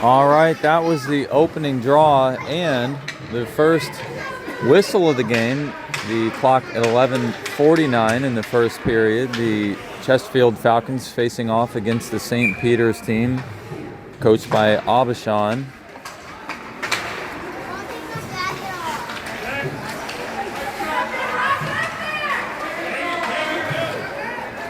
All right, that was the opening draw and the first whistle of the game. The clock at 11:49 in the first period. The Chesterfield Falcons facing off against the St. Peter's team, coached by Abishan.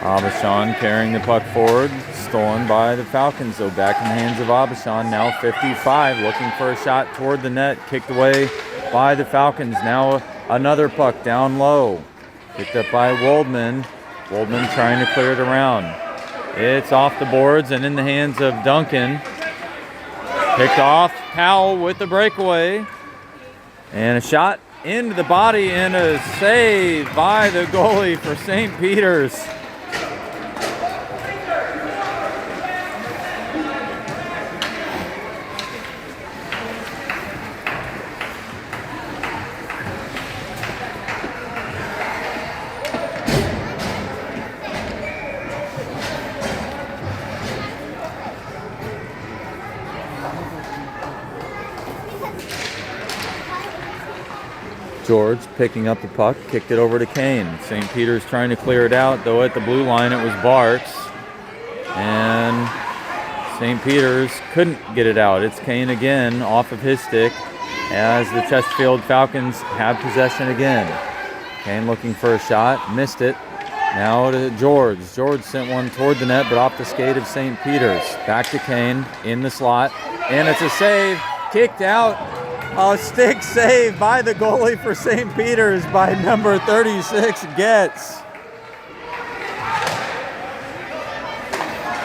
Abishan carrying the puck forward, stolen by the Falcons, though back in the hands of Abishan. Now 55, looking for a shot toward the net, kicked away by the Falcons. Now another puck down low, picked up by Woldman. Woldman trying to clear it around. It's off the boards and in the hands of Duncan. Picked off, Powell with the breakaway. And a shot into the body and a save by the goalie for St. Peter's. George picking up the puck, kicked it over to Kane. St. Peter's trying to clear it out, though at the blue line it was Barks. And St. Peter's couldn't get it out. It's Kane again off of his stick as the Chesterfield Falcons have possession again. Kane looking for a shot, missed it. Now to George. George sent one toward the net, but off the skate of St. Peter's. Back to Kane in the slot, and it's a save, kicked out. A stick save by the goalie for St. Peter's by number 36, Getz.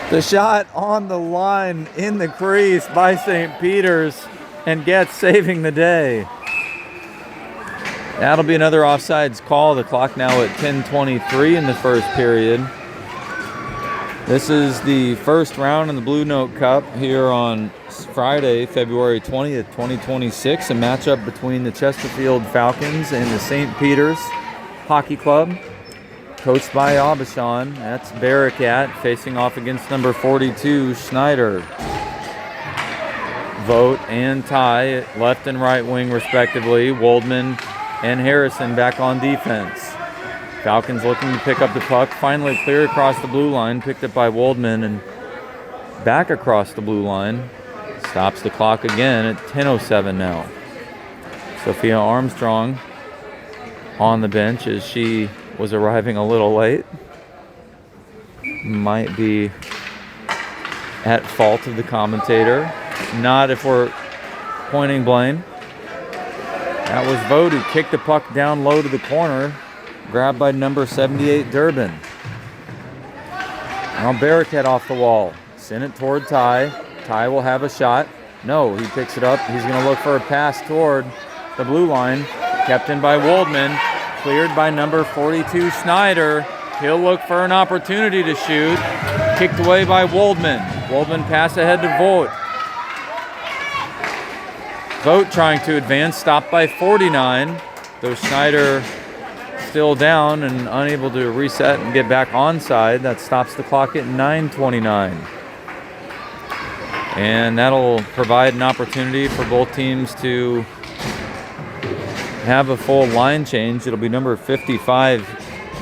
The shot on the line in the crease by St. Peter's, and Getz saving the day. That'll be another offsides call. The clock now at 10:23 in the first period. This is the first round in the Blue Note Cup here on Friday, February 20th, 2026. A matchup between the Chesterfield Falcons and the St. Peter's Hockey Club, coached by Abishan. That's Barakat facing off against number 42, Schneider. Vogt and Ty, left and right wing respectively. Woldman and Harrison back on defense. Falcons looking to pick up the puck, finally clear across the blue line, picked up by Woldman and back across the blue line. Stops the clock again at 10:07 now. Sophia Armstrong on the bench as she was arriving a little late. Might be at fault of the commentator. Not if we're pointing blame. That was Vogt who kicked the puck down low to the corner. Grabbed by number 78, Durbin. Now Barakat off the wall. Send it toward Ty. Ty will have a shot. No, he picks it up. He's going to look for a pass toward the blue line. Kept in by Woldman. Cleared by number 42, Schneider. He'll look for an opportunity to shoot. Kicked away by Woldman. Woldman pass ahead to Vogt. Vogt trying to advance. Stopped by 49. Though Schneider still down and unable to reset and get back onside. That stops the clock at 9:29. And that'll provide an opportunity for both teams to have a full line change. It'll be number 55,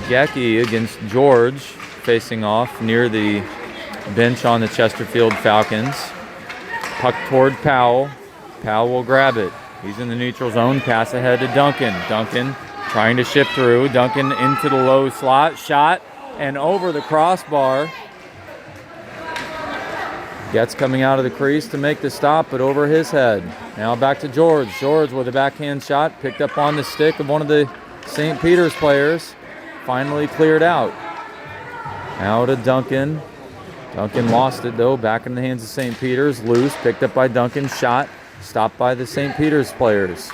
Gecki, against George, facing off near the bench on the Chesterfield Falcons. Puck toward Powell. Powell will grab it. He's in the neutral zone. Pass ahead to Duncan. Duncan trying to shift through. Duncan into the low slot. Shot and over the crossbar. Getz coming out of the crease to make the stop, but over his head. Now back to George. George with a backhand shot. Picked up on the stick of one of the St. Peter's players. Finally cleared out. Now to Duncan. Duncan lost it though. Back in the hands of St. Peter's. Loose. Picked up by Duncan. Shot. Stopped by the St. Peter's players.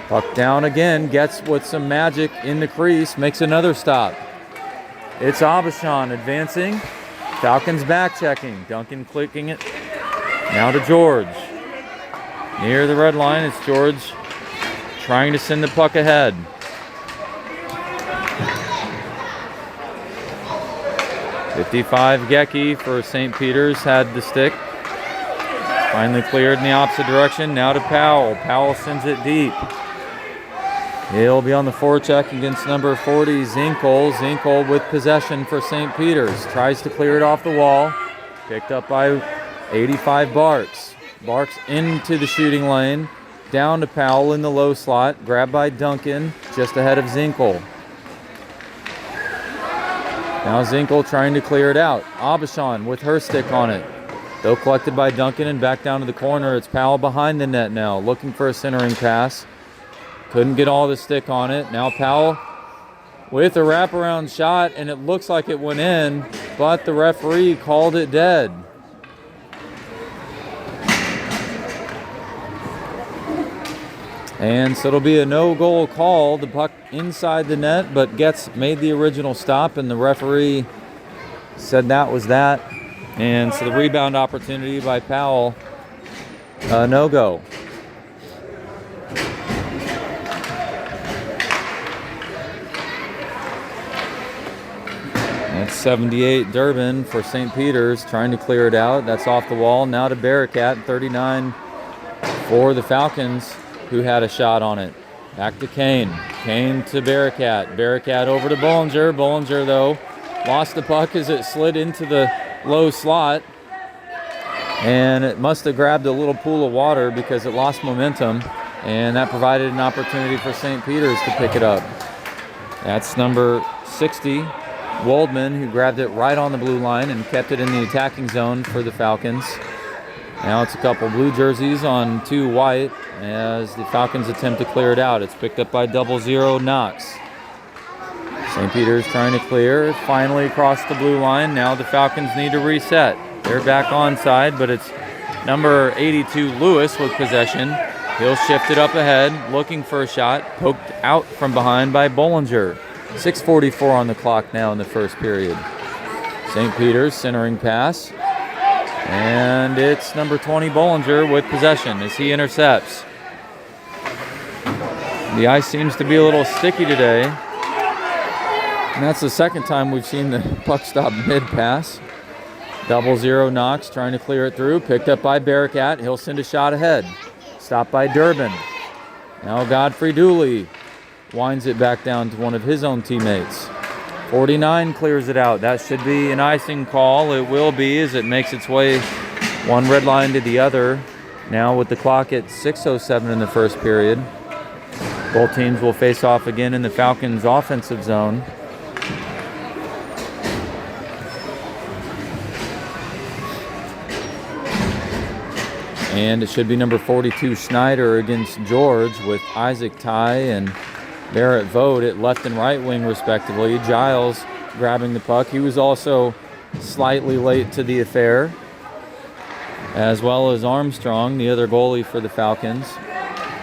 Puck down again, Getz with some magic in the crease, makes another stop. It's Abishan advancing. Falcons back checking. Duncan clicking it. Now to George. Near the red line, it's George trying to send the puck ahead. .55 Gecki for St. Peter's had the stick. Finally cleared in the opposite direction. Now to Powell. Powell sends it deep. He'll be on the forecheck against number 40, Zinkel. Zinkel with possession for St. Peter's. Tries to clear it off the wall. Picked up by 85, Barks. Barks into the shooting lane. Down to Powell in the low slot. Grabbed by Duncan just ahead of Zinkel. Now Zinkel trying to clear it out. Abishan with her stick on it. Though collected by Duncan and back down to the corner. It's Powell behind the net now, looking for a centering pass. Couldn't get all the stick on it. Now Powell with a wraparound shot, and it looks like it went in, but the referee called it dead. And so it'll be a no-goal call. The puck inside the net, but Getz made the original stop, and the referee said that was that. And so the rebound opportunity by Powell, no-go. That's 78 Durbin for St. Peter's, trying to clear it out. That's off the wall. Now to Bearcat, 39 for the Falcons, who had a shot on it. Back to Kane. Kane to Bearcat. Bearcat over to Bollinger. Bollinger, though, lost the puck as it slid into the low slot. And it must have grabbed a little pool of water because it lost momentum. And that provided an opportunity for St. Peter's to pick it up. That's number 60, Waldman, who grabbed it right on the blue line and kept it in the attacking zone for the Falcons. Now it's a couple blue jerseys on 2 white as the Falcons attempt to clear it out. It's picked up by 00 Knox. St. Peter's trying to clear, finally across the blue line. Now the Falcons need to reset. They're back onside, but it's number 82 Lewis with possession. He'll shift it up ahead, looking for a shot, poked out from behind by Bollinger. 6:44 on the clock now in the first period. St. Peter's centering pass. And it's number 20 Bollinger with possession as he intercepts. The ice seems to be a little sticky today. And that's the second time we've seen the puck stop mid-pass. 00 Knox trying to clear it through. Picked up by Bearcat. He'll send a shot ahead. Stopped by Durbin. Now Godfrey Dooley winds it back down to one of his own teammates. 49 clears it out. That should be an icing call. It will be as it makes its way one red line to the other. Now with the clock at 6:07 in the first period. Both teams will face off again in the Falcons' offensive zone. And it should be number 42 Schneider against George with Isaac Ty and Barrett Vogt at left and right wing respectively. Giles grabbing the puck. He was also slightly late to the affair, as well as Armstrong, the other goalie for the Falcons.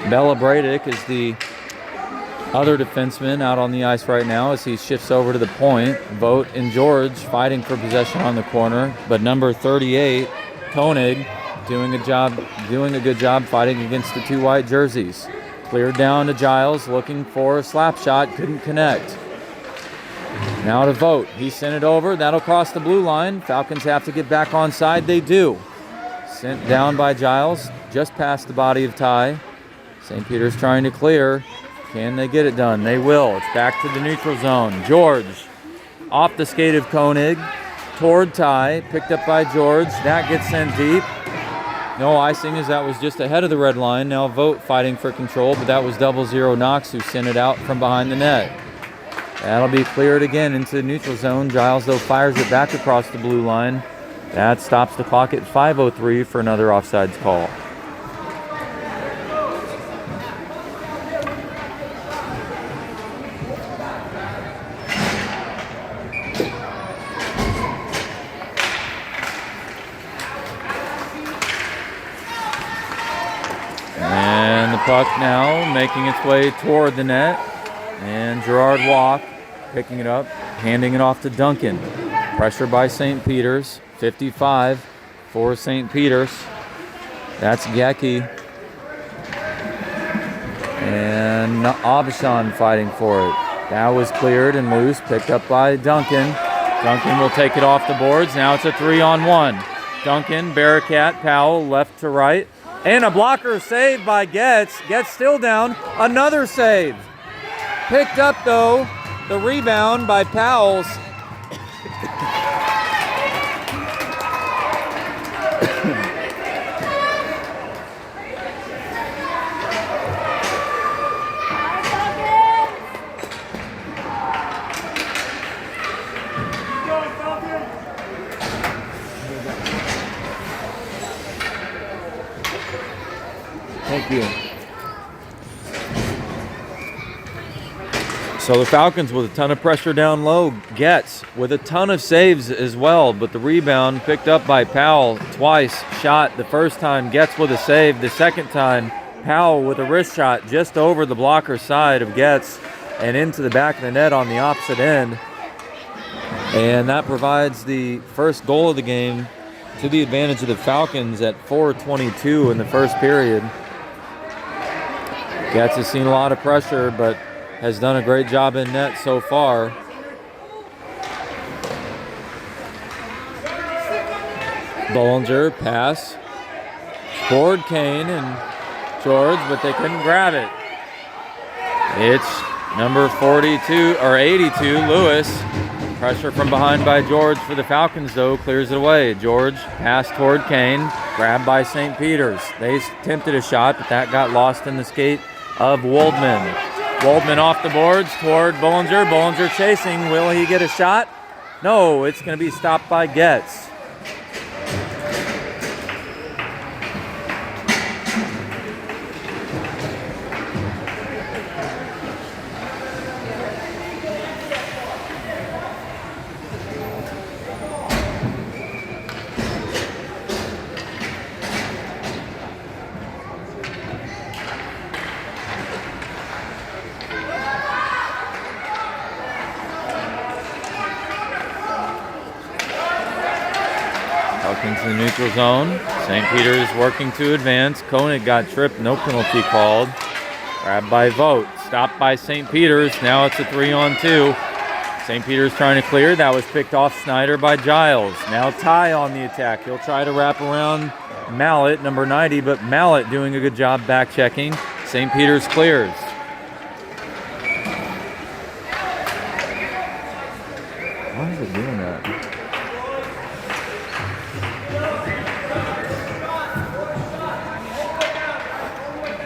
Bella Bradick is the other defenseman out on the ice right now as he shifts over to the point. Vogt and George fighting for possession on the corner, but number 38 Koenig doing a good job fighting against the 2 white jerseys. Cleared down to Giles, looking for a slap shot, couldn't connect. Now to Vogt. He sent it over. That'll cross the blue line. Falcons have to get back onside. They do. Sent down by Giles, just past the body of Ty. St. Peter's trying to clear. Can they get it done? They will. It's back to the neutral zone. George off the skate of Koenig toward Ty. Picked up by George. That gets sent deep. No icing as that was just ahead of the red line. Now Vogt fighting for control, but that was 00 Knox who sent it out from behind the net. That'll be cleared again into the neutral zone. Giles, though, fires it back across the blue line. That stops the clock at 5:03 for another offsides call. Puck now making its way toward the net, and Gerard Walk picking it up, handing it off to Duncan. Pressure by St. Peter's, 55 for St. Peter's. That's Gecki. And Abishan fighting for it. That was cleared and loose, picked up by Duncan. Duncan will take it off the boards. Now it's a 3-on-1. Duncan, Bearcat, Powell, left to right. And a blocker save by Getz. Getz still down. Another save. Picked up, though, the rebound by Powell. Thank you. So the Falcons with a ton of pressure down low. Getz with a ton of saves as well, but the rebound picked up by Powell twice. Shot the first time, Getz with a save. The second time, Powell with a wrist shot just over the blocker side of Getz and into the back of the net on the opposite end. And that provides the first goal of the game to the advantage of the Falcons at 4:22 in the first period. Getz has seen a lot of pressure, but has done a great job in net so far. Bollinger pass toward Kane and George, but they couldn't grab it. It's number 42 or 82, Lewis. Pressure from behind by George for the Falcons, though, clears it away. George pass toward Kane, grabbed by St. Peter's. They attempted a shot, but that got lost in the skate of Waldman. Waldman off the boards toward Bollinger. Bollinger chasing. Will he get a shot? No, it's going to be stopped by Getz. Into the neutral zone. St. Peter's working to advance. Koenig got tripped, no penalty called. Grabbed by Vogt, stopped by St. Peter's. Now it's a 3-on-2. St. Peter's trying to clear. That was picked off Snyder by Giles. Now Ty on the attack. He'll try to wrap around Mallet, number 90, but Mallet doing a good job back checking. St. Peter's clears. Why is it doing that?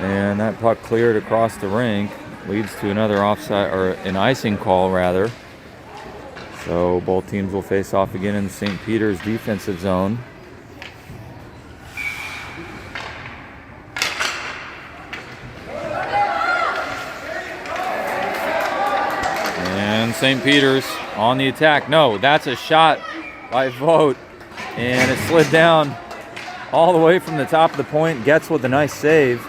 And that puck cleared across the rink, leads to another offside, or an icing call rather. So both teams will face off again in St. Peter's defensive zone. And St. Peter's on the attack. No, that's a shot by Vogt, and it slid down all the way from the top of the point. Getz with a nice save.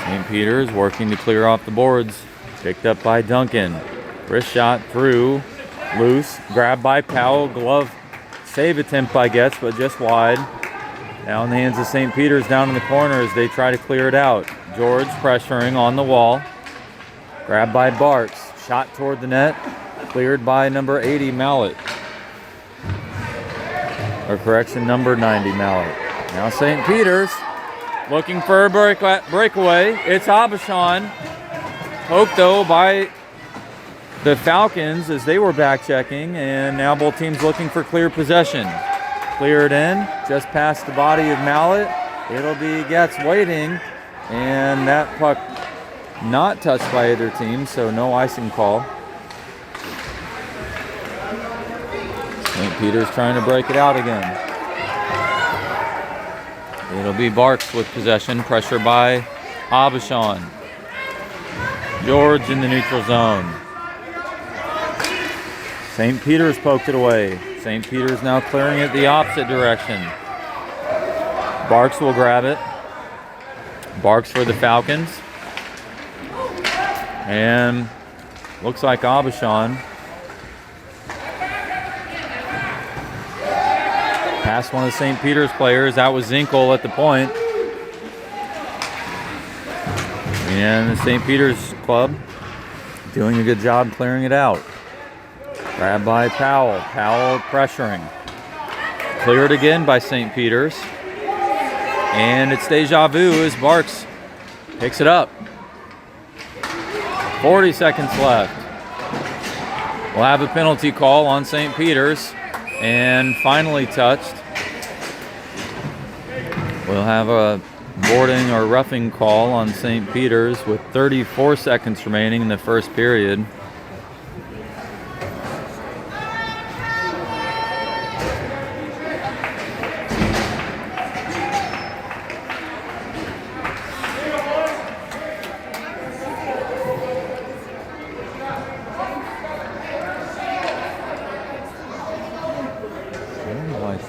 St. Peter's working to clear off the boards. Picked up by Duncan. Wrist shot through. Loose. Grabbed by Powell. Glove save attempt by Getz, but just wide. Now in the hands of St. Peter's down in the corner as they try to clear it out. George pressuring on the wall. Grabbed by Barks. Shot toward the net. Cleared by number 80, Mallet. Or correction, number 90, Mallet. Now St. Peter's looking for a breakaway. It's Abishon. Poked though by the Falcons as they were back checking, and now both teams looking for clear possession. Cleared in, just past the body of Mallet. It'll be Getz waiting, and that puck not touched by either team, so no icing call. St. Peter's trying to break it out again. It'll be Barks with possession, pressure by Abishon. George in the neutral zone. St. Peter's poked it away. St. Peter's now clearing it the opposite direction. Barks will grab it. Barks for the Falcons. And Looks like Abishan. Past one of the St. Peter's players. That was Zinkel at the point. And the St. Peter's club doing a good job clearing it out. Grabbed by Powell. Powell pressuring. Cleared again by St. Peter's. And it's deja vu as Barks picks it up. 40 seconds left. We'll have a penalty call on St. Peter's. And finally touched. We'll have a boarding or roughing call on St. Peter's with 34 seconds remaining in the first period.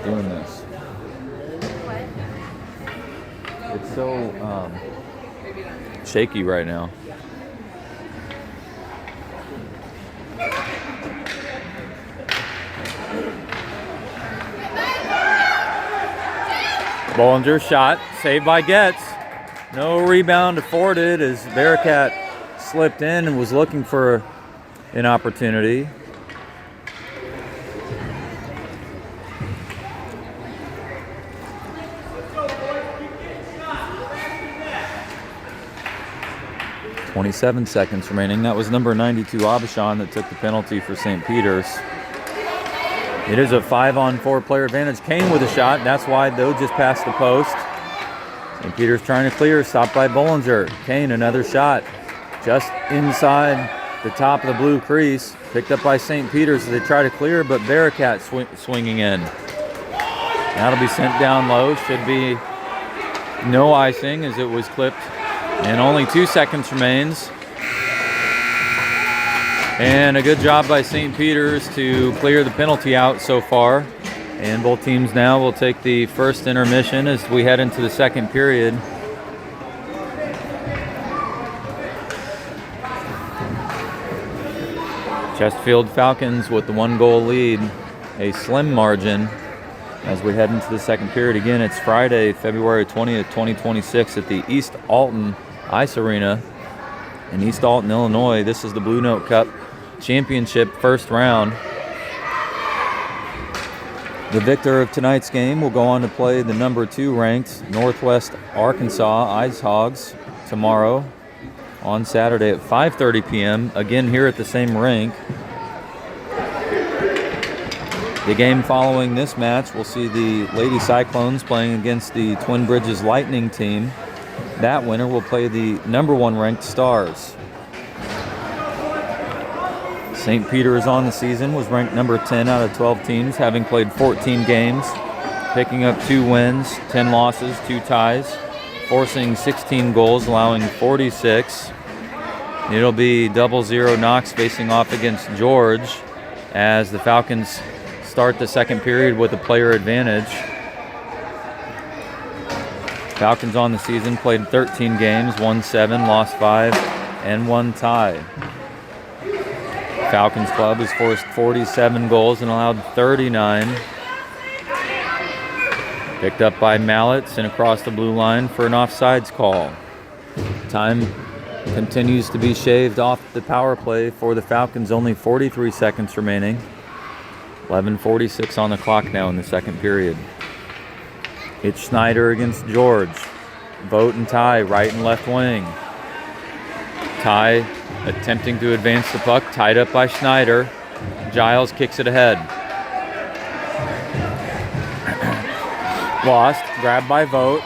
Doing this. It's so shaky right now. Bollinger shot, saved by Getz. No rebound afforded as Bearcat slipped in and was looking for an opportunity. .27 seconds remaining. That was number 92, Abishan, that took the penalty for St. Peter's. It is a 5-on-4 player advantage. Kane with a shot. That's wide, though, just past the post. St. Peter's trying to clear. Stopped by Bollinger. Kane, another shot. Just inside the top of the blue crease. Picked up by St. Peter's as they try to clear, but Bearcat swinging in. That'll be sent down low. Should be no icing as it was clipped. And only 2 seconds remains. And a good job by St. Peter's to clear the penalty out so far. And both teams now will take the first intermission as we head into the second period. Chesterfield Falcons with the 1-goal lead. A slim margin as we head into the second period. Again, it's Friday, February 20th, 2026 at the East Alton Ice Arena in East Alton, Illinois. This is the Blue Note Cup Championship first round. The victor of tonight's game will go on to play the number 2 ranked Northwest Arkansas Ice Hogs tomorrow on Saturday at 5:30 p.m. again here at the same rink. The game following this match will see the Lady Cyclones playing against the Twin Bridges Lightning team. That winner will play the number 1 ranked Stars. St. Peter's on the season was ranked number 10 out of 12 teams, having played 14 games, picking up 2 wins, 10 losses, 2 ties, forcing 16 goals, allowing 46. It'll be 0-0 Knox facing off against George as the Falcons start the second period with a player advantage. Falcons on the season played 13 games, won 7, lost 5, and 1 tie. Falcons club has forced 47 goals and allowed 39. Picked up by Mallet, sent across the blue line for an offsides call. Time continues to be shaved off the power play for the Falcons, only 43 seconds remaining. 11:46 on the clock now in the second period. It's Schneider against George. Vogt and Ty, right and left wing. Ty attempting to advance the puck, tied up by Schneider. Giles kicks it ahead. Lost, grabbed by Vogt.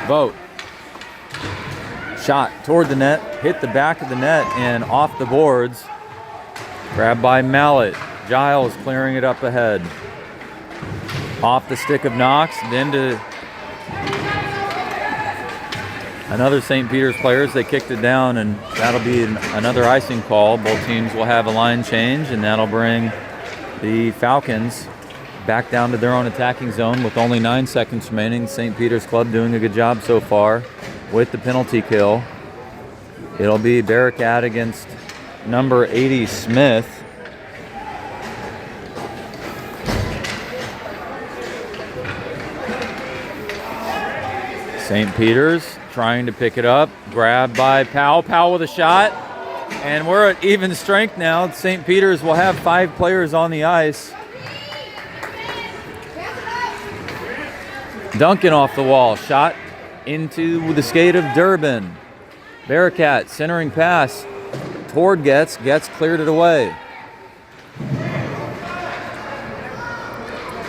Vogt. Shot toward the net, hit the back of the net and off the boards. Grabbed by Mallet. Giles clearing it up ahead. Off the stick of Knox, then to another St. Peter's player as they kicked it down, and that'll be another icing call. Both teams will have a line change, and that'll bring the Falcons back down to their own attacking zone with only 9 seconds remaining. St. Peter's club doing a good job so far with the penalty kill. It'll be Bearcat against number 80, Smith. St. Peter's trying to pick it up. Grabbed by Powell. Powell with a shot. And we're at even strength now. St. Peter's will have 5 players on the ice. Duncan off the wall. Shot into the skate of Durbin. Bearcat centering pass toward Getz. Getz cleared it away.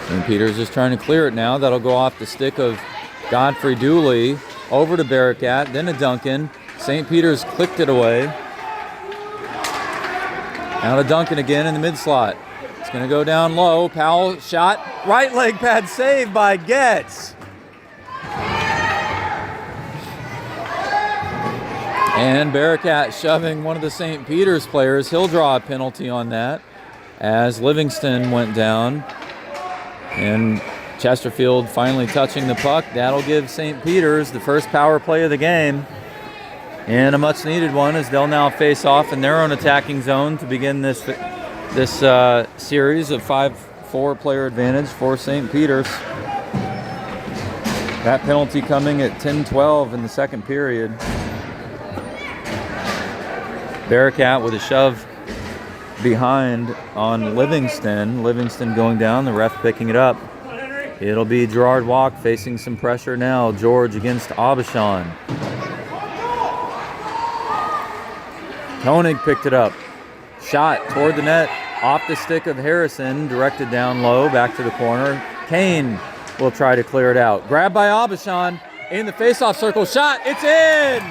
St. Peter's just trying to clear it now. That'll go off the stick of Godfrey Dooley. Over to Bearcat, then to Duncan. St. Peter's clicked it away. Now to Duncan again in the mid slot. It's going to go down low. Powell shot. Right leg pad save by Getz. And Bearcat shoving one of the St. Peter's players. He'll draw a penalty on that as Livingston went down. And Chesterfield finally touching the puck. That'll give St. Peter's the first power play of the game. And a much needed one as they'll now face off in their own attacking zone to begin this series of 5-4 player advantage for St. Peter's. That penalty coming at 10-12 in the second period. Bearcat with a shove behind on Livingston. Livingston going down, the ref picking it up. It'll be Gerard Walk facing some pressure now. George against Aubuchon. Koenig picked it up. Shot toward the net, off the stick of Harrison, directed down low, back to the corner. Kane will try to clear it out. Grabbed by Aubuchon in the faceoff circle. Shot, it's in!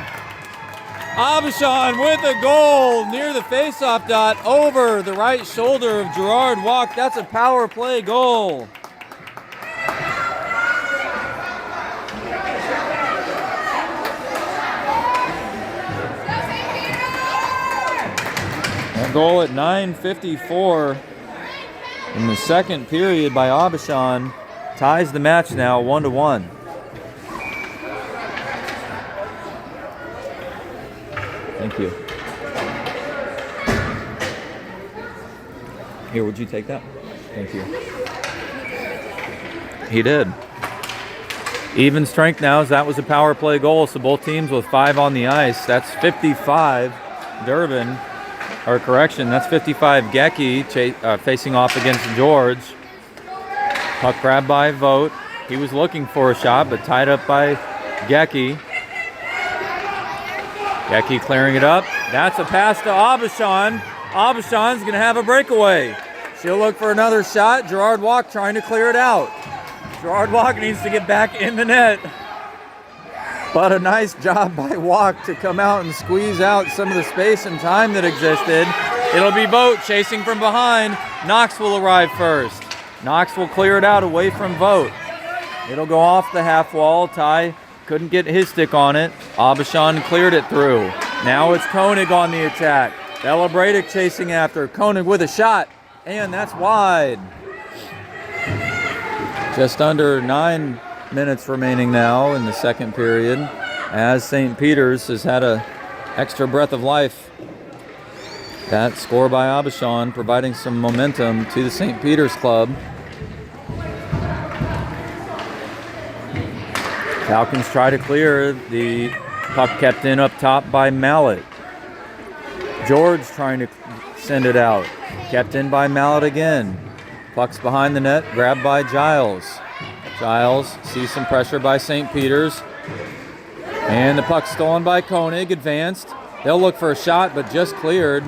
Aubuchon with a goal near the faceoff dot over the right shoulder of Gerard Walk. That's a power play goal. That goal at 9:54 in the second period by Aubuchon ties the match now 1-1. Thank you. Here, would you take that? Thank you. He did. Even strength now as that was a power play goal, so both teams with 5 on the ice. That's 55 Durbin, or correction, that's 55 Gecki facing off against George. Puck grabbed by Vogt. He was looking for a shot, but tied up by Gecki. Gecki clearing it up. That's a pass to Aubuchon. Aubuchon's going to have a breakaway. She'll look for another shot. Gerard Walk trying to clear it out. Gerard Walk needs to get back in the net. But a nice job by Walk to come out and squeeze out some of the space and time that existed. It'll be Vogt chasing from behind. Knox will arrive first. Knox will clear it out away from Vogt. It'll go off the half wall. Ty couldn't get his stick on it. Aubuchon cleared it through. Now it's Koenig on the attack. Belabradic chasing after. Koenig with a shot. And that's wide. Just under 9 minutes remaining now in the second period as St. Peter's has had an extra breath of life. That score by Aubuchon providing some momentum to the St. Peter's club. Falcons try to clear. The puck kept in up top by Mallet. George trying to send it out. Kept in by Mallet again. Puck's behind the net, grabbed by Giles. Giles sees some pressure by St. Peter's. And the puck stolen by Koenig, advanced. They'll look for a shot, but just cleared.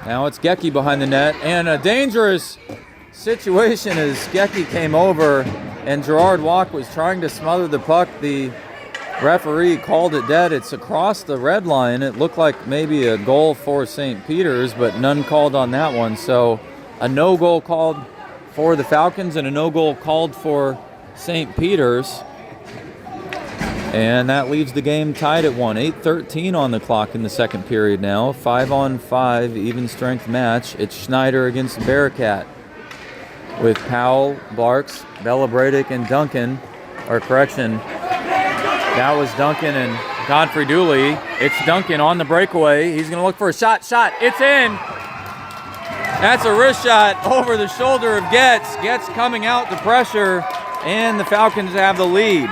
Now it's Gecki behind the net, and a dangerous situation as Gecki came over and Gerard Walk was trying to smother the puck. The referee called it dead. It's across the red line. It looked like maybe a goal for St. Peter's, but none called on that one. So a no goal called for the Falcons and a no goal called for St. Peter's. And that leaves the game tied at 1. 8:13 on the clock in the second period now. 5-on-5 even strength match. It's Schneider against Bearcat with Powell, Barks, Belabradic, and Duncan. Or correction, that was Duncan and Godfrey Dooley. It's Duncan on the breakaway. He's going to look for a shot. It's in. That's a wrist shot over the shoulder of Getz. Getz coming out to pressure, and the Falcons have the lead.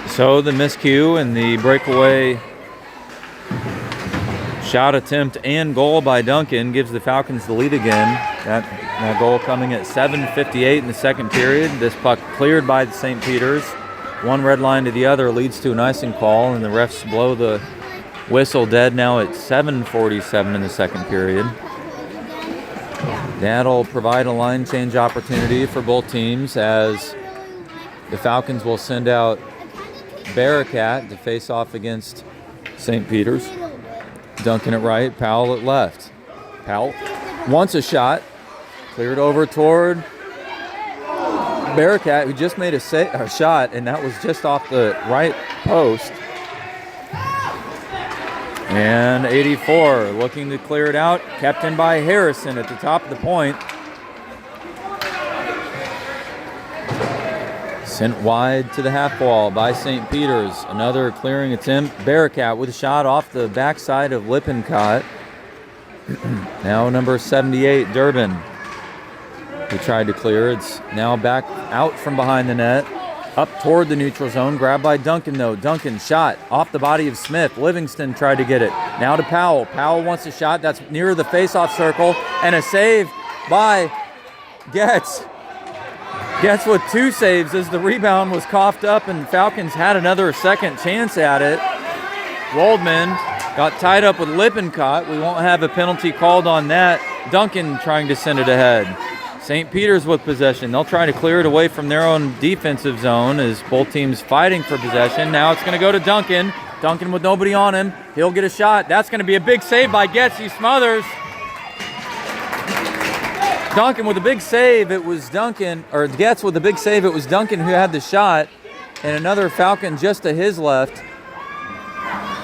So the miscue and the breakaway shot attempt and goal by Duncan gives the Falcons the lead again. That goal coming at 7:58 in the second period. This puck cleared by the St. Peters. One red line to the other leads to an icing call, and the refs blow the whistle dead now at 7:47 in the second period. That'll provide a line change opportunity for both teams as the Falcons will send out Bearcat to face off against St. Peters. Duncan at right, Powell at left. Powell wants a shot. Cleared over toward Bearcat, who just made a shot, and that was just off the right post. And 84 looking to clear it out. Kept in by Harrison at the top of the point. Sent wide to the half wall by St. Peters. Another clearing attempt. Bearcat with a shot off the backside of Lippincott. Now number 78, Durbin, who tried to clear. It's now back out from behind the net. Up toward the neutral zone. Grabbed by Duncan, though. Duncan shot off the body of Smith. Livingston tried to get it. Now to Powell. Powell wants a shot. That's near the face-off circle. And a save by Getz. Getz with two saves as the rebound was coughed up, and Falcons had another second chance at it. Waldman got tied up with Lippincott. We won't have a penalty called on that. Duncan trying to send it ahead. St. Peters with possession. They'll try to clear it away from their own defensive zone as both teams fighting for possession. Now it's going to go to Duncan. Duncan with nobody on him. He'll get a shot. That's going to be a big save by Getz. He smothers. Duncan with a big save. It was Duncan, or Getz with a big save. It was Duncan who had the shot, and another Falcon just to his left.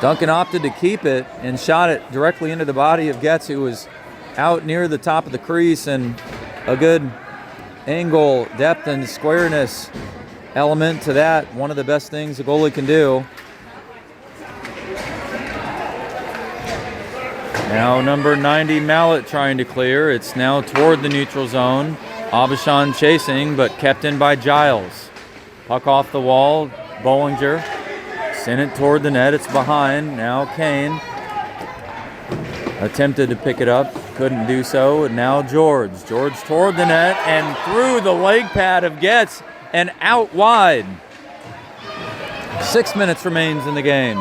Duncan opted to keep it and shot it directly into the body of Getz, who was out near the top of the crease, and a good angle, depth, and squareness element to that. One of the best things a goalie can do. Now number 90, Mallet, trying to clear. It's now toward the neutral zone. Abishan chasing, but kept in by Giles. Puck off the wall. Bollinger sent it toward the net. It's behind. Now Kane attempted to pick it up. Couldn't do so. And now George. George toward the net and through the leg pad of Getz and out wide. 6 minutes remains in the game.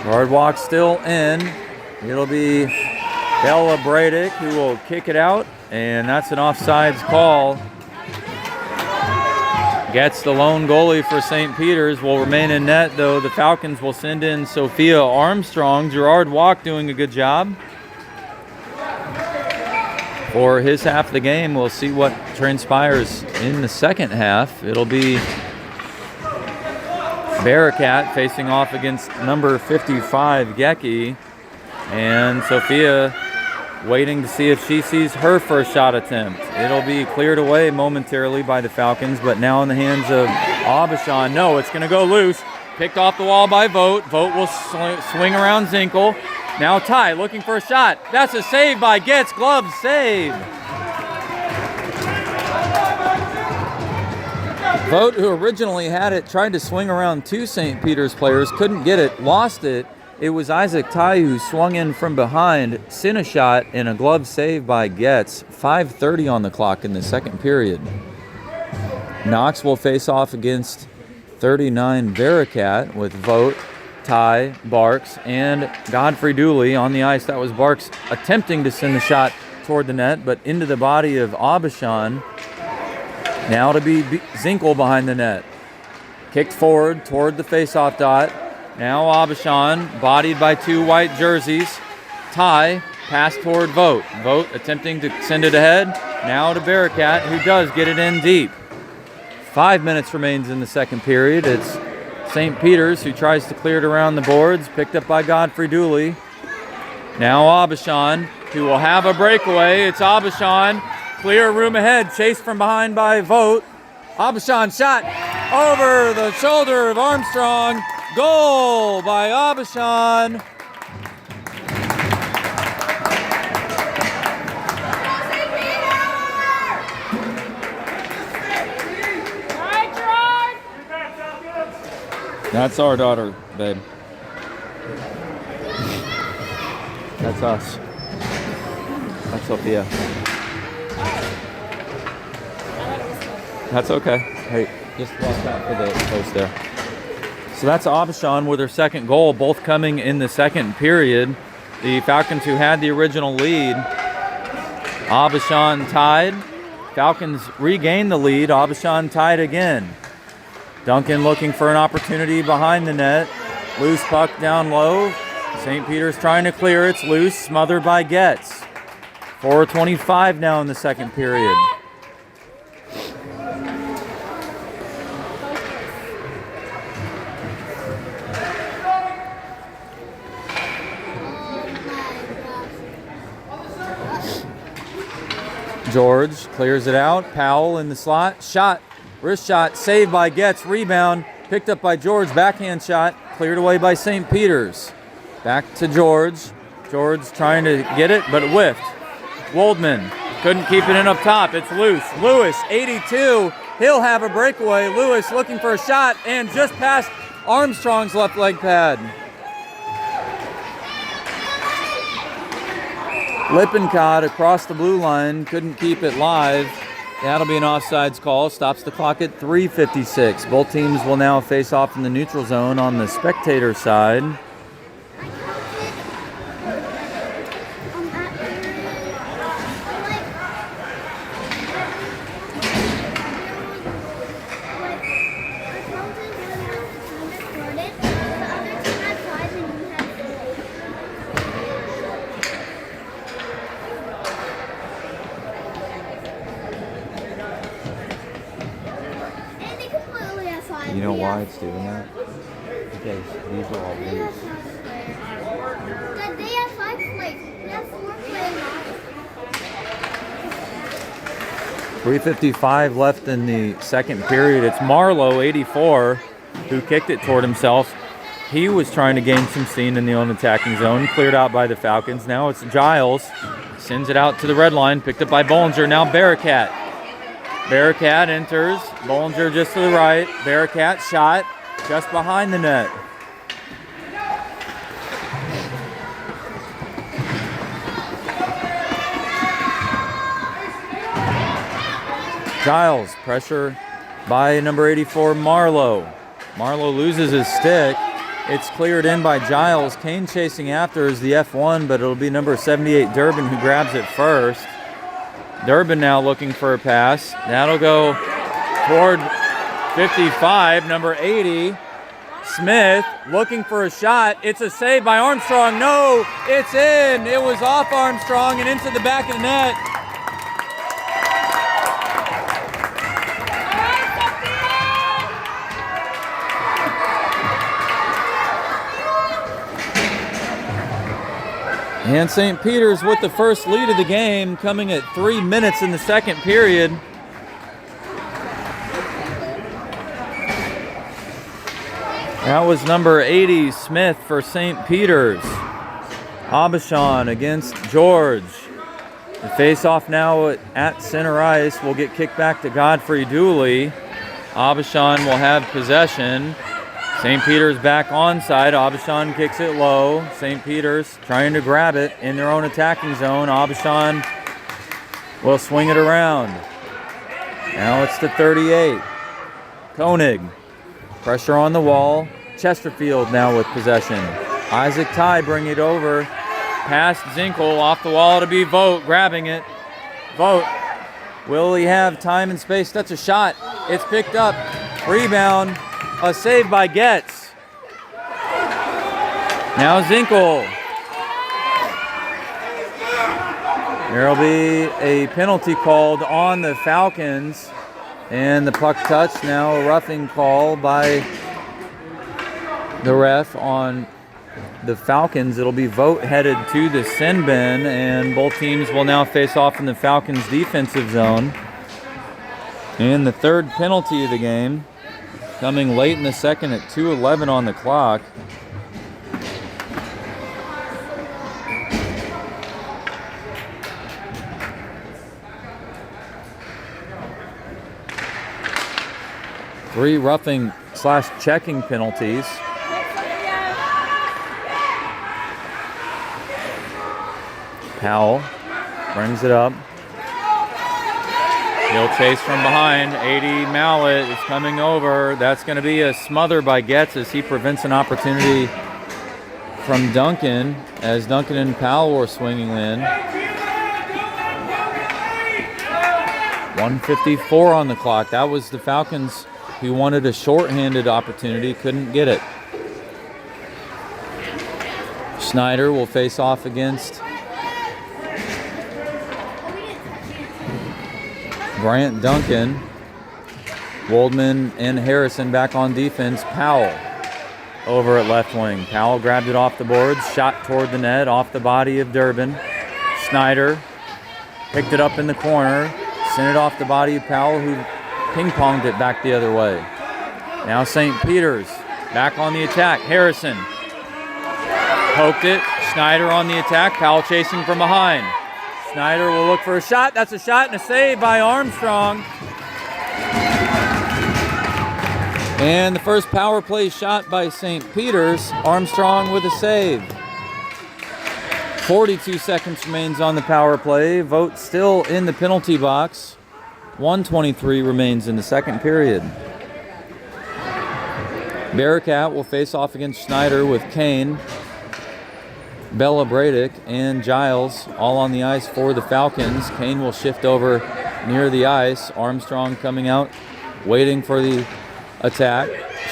Hard walk still in. It'll be Bella Bradick who will kick it out, and that's an offsides call. Getz, the lone goalie for St. Peters, will remain in net, though the Falcons will send in Sophia Armstrong. Gerard Walk doing a good job for his half of the game. We'll see what transpires in the second half. It'll be Bearcat facing off against number 55, Gecki. And Sophia waiting to see if she sees her first shot attempt. It'll be cleared away momentarily by the Falcons, but now in the hands of Abishan. No, it's going to go loose. Picked off the wall by Vogt. Vogt will swing around Zinkel. Now Ty looking for a shot. That's a save by Getz. Glove save. Vogt, who originally had it, tried to swing around two St. Peters players, couldn't get it, lost it. It was Isaac Ty who swung in from behind, sent a shot, and a glove save by Getz. 5:30 on the clock in the second period. Knox will face off against 39 Bearcat with Vogt, Ty, Barks, and Godfrey Dooley on the ice. That was Barks attempting to send the shot toward the net, but into the body of Abishan. Now to be Zinkel behind the net. Kicked forward toward the face-off dot. Now Abishan, bodied by two white jerseys. Ty Pass toward Vogt. Vogt attempting to send it ahead. Now to Bearcat, who does get it in deep. 5 minutes remains in the second period. It's St. Peter's who tries to clear it around the boards. Picked up by Godfrey Dooley. Now Abishan, who will have a breakaway. It's Abishan. Clear room ahead. Chased from behind by Vogt. Abishan shot over the shoulder of Armstrong. Goal by Abishan. That's our daughter, babe. That's us. That's Sophia. That's okay. Hey, just watch out for the post there. So that's Abishan with her second goal, both coming in the second period. The Falcons, who had the original lead, Abishan tied. Falcons regained the lead. Abishan tied again. Duncan looking for an opportunity behind the net. Loose puck down low. St. Peter's trying to clear. It's loose, smothered by Getz. 4:25 now in the second period. George clears it out. Powell in the slot. Shot. Wrist shot. Saved by Getz. Rebound. Picked up by George. Backhand shot. Cleared away by St. Peter's. Back to George. George trying to get it, but it whiffed. Woldman couldn't keep it in up top. It's loose. Lewis, 82. He'll have a breakaway. Lewis looking for a shot and just past Armstrong's left leg pad. Lippincott across the blue line, couldn't keep it live. That'll be an offsides call. Stops the clock at 3:56. Both teams will now face off in the neutral zone on the spectator side. You know why it's doing that? Because these are all loose. They have 5 plays. We have 4 plays. 3:55 left in the second period. It's Marlowe, 84, who kicked it toward himself. He was trying to gain some steam in the own attacking zone, cleared out by the Falcons. Now it's Giles, sends it out to the red line, picked up by Bollinger. Now Bearcat. Bearcat enters. Bollinger just to the right. Bearcat shot just behind the net. Giles, pressure by number 84, Marlowe. Marlowe loses his stick. It's cleared in by Giles. Kane chasing after is the F1, but it'll be number 78, Durbin, who grabs it first. Durbin now looking for a pass. That'll go toward 55, number 80. Smith looking for a shot. It's a save by Armstrong. No, it's in. It was off Armstrong and into the back of the net. And St. Peter's with the first lead of the game, coming at 3 minutes in the second period. That was number 80, Smith, for St. Peter's. Abishan against George. The face-off now at center ice will get kicked back to Godfrey Dooley. Abishan will have possession. St. Peter's back onside. Abishan kicks it low. St. Peter's trying to grab it in their own attacking zone. Abishan will swing it around. Now it's to 38. Koenig. Pressure on the wall. Chesterfield now with possession. Isaac Ty bring it over. Past Zinkel, off the wall to be Vogt, grabbing it. Vogt. Will he have time and space? That's a shot. It's picked up. Rebound. A save by Getz. Now Zinkel. There'll be a penalty called on the Falcons, and the puck touch. Now a roughing call by the ref on the Falcons. It'll be vote headed to the sin bin, and both teams will now face off in the Falcons' defensive zone. And the third penalty of the game coming late in the second at 2:11 on the clock. Three roughing / checking penalties. Powell brings it up. He'll chase from behind. 80 Mallet is coming over. That's going to be a smother by Getz as he prevents an opportunity from Duncan as Duncan and Powell were swinging in. 1:54 on the clock. That was the Falcons who wanted a shorthanded opportunity, couldn't get it. Schneider will face off against Grant Duncan. Waldman and Harrison back on defense. Powell over at left wing. Powell grabbed it off the boards, shot toward the net, off the body of Durbin. Schneider picked it up in the corner, sent it off the body of Powell, who ping-ponged it back the other way. Now St. Peter's back on the attack. Harrison poked it. Schneider on the attack. Powell chasing from behind. Schneider will look for a shot. That's a shot and a save by Armstrong. And the first power play shot by St. Peter's. Armstrong with a save. 42 seconds remains on the power play. Vogt still in the penalty box. 1:23 remains in the second period. Bearcat will face off against Schneider with Kane, Bella Bradick, and Giles all on the ice for the Falcons. Kane will shift over near the ice. Armstrong coming out, waiting for the attack.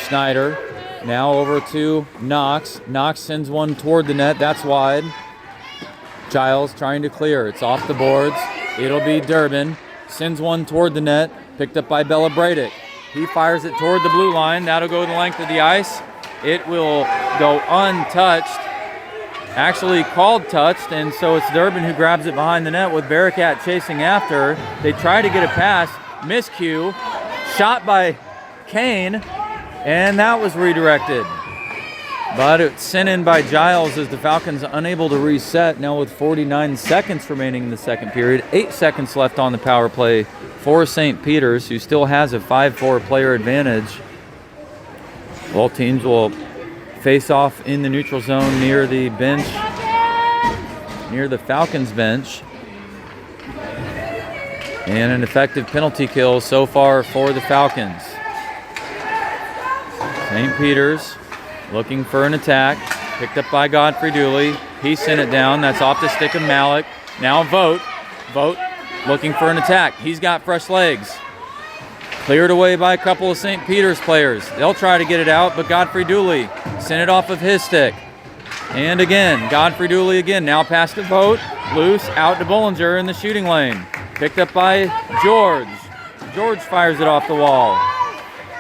Schneider now over to Knox. Knox sends one toward the net. That's wide. Giles trying to clear. It's off the boards. It'll be Durbin. Sends one toward the net. Picked up by Bella Bradick. He fires it toward the blue line. That'll go the length of the ice. It will go untouched. Actually called touched, and so it's Durbin who grabs it behind the net with Bearcat chasing after. They try to get a pass. Miscue. Shot by Kane, and that was redirected. But it's sent in by Giles as the Falcons unable to reset. Now with 49 seconds remaining in the second period. 8 seconds left on the power play for St. Peter's, who still has a 5-4 player advantage. Both teams will face off in the neutral zone near the bench, near the Falcons bench. And an effective penalty kill so far for the Falcons. St. Peter's looking for an attack. Picked up by Godfrey Dooley. He sent it down. That's off the stick of Malik. Now Vogt. Vogt looking for an attack. He's got fresh legs. Cleared away by a couple of St. Peter's players. They'll try to get it out, but Godfrey Dooley sent it off of his stick. And again, Godfrey Dooley again. Now pass to Vogt. Loose out to Bollinger in the shooting lane. Picked up by George. George fires it off the wall.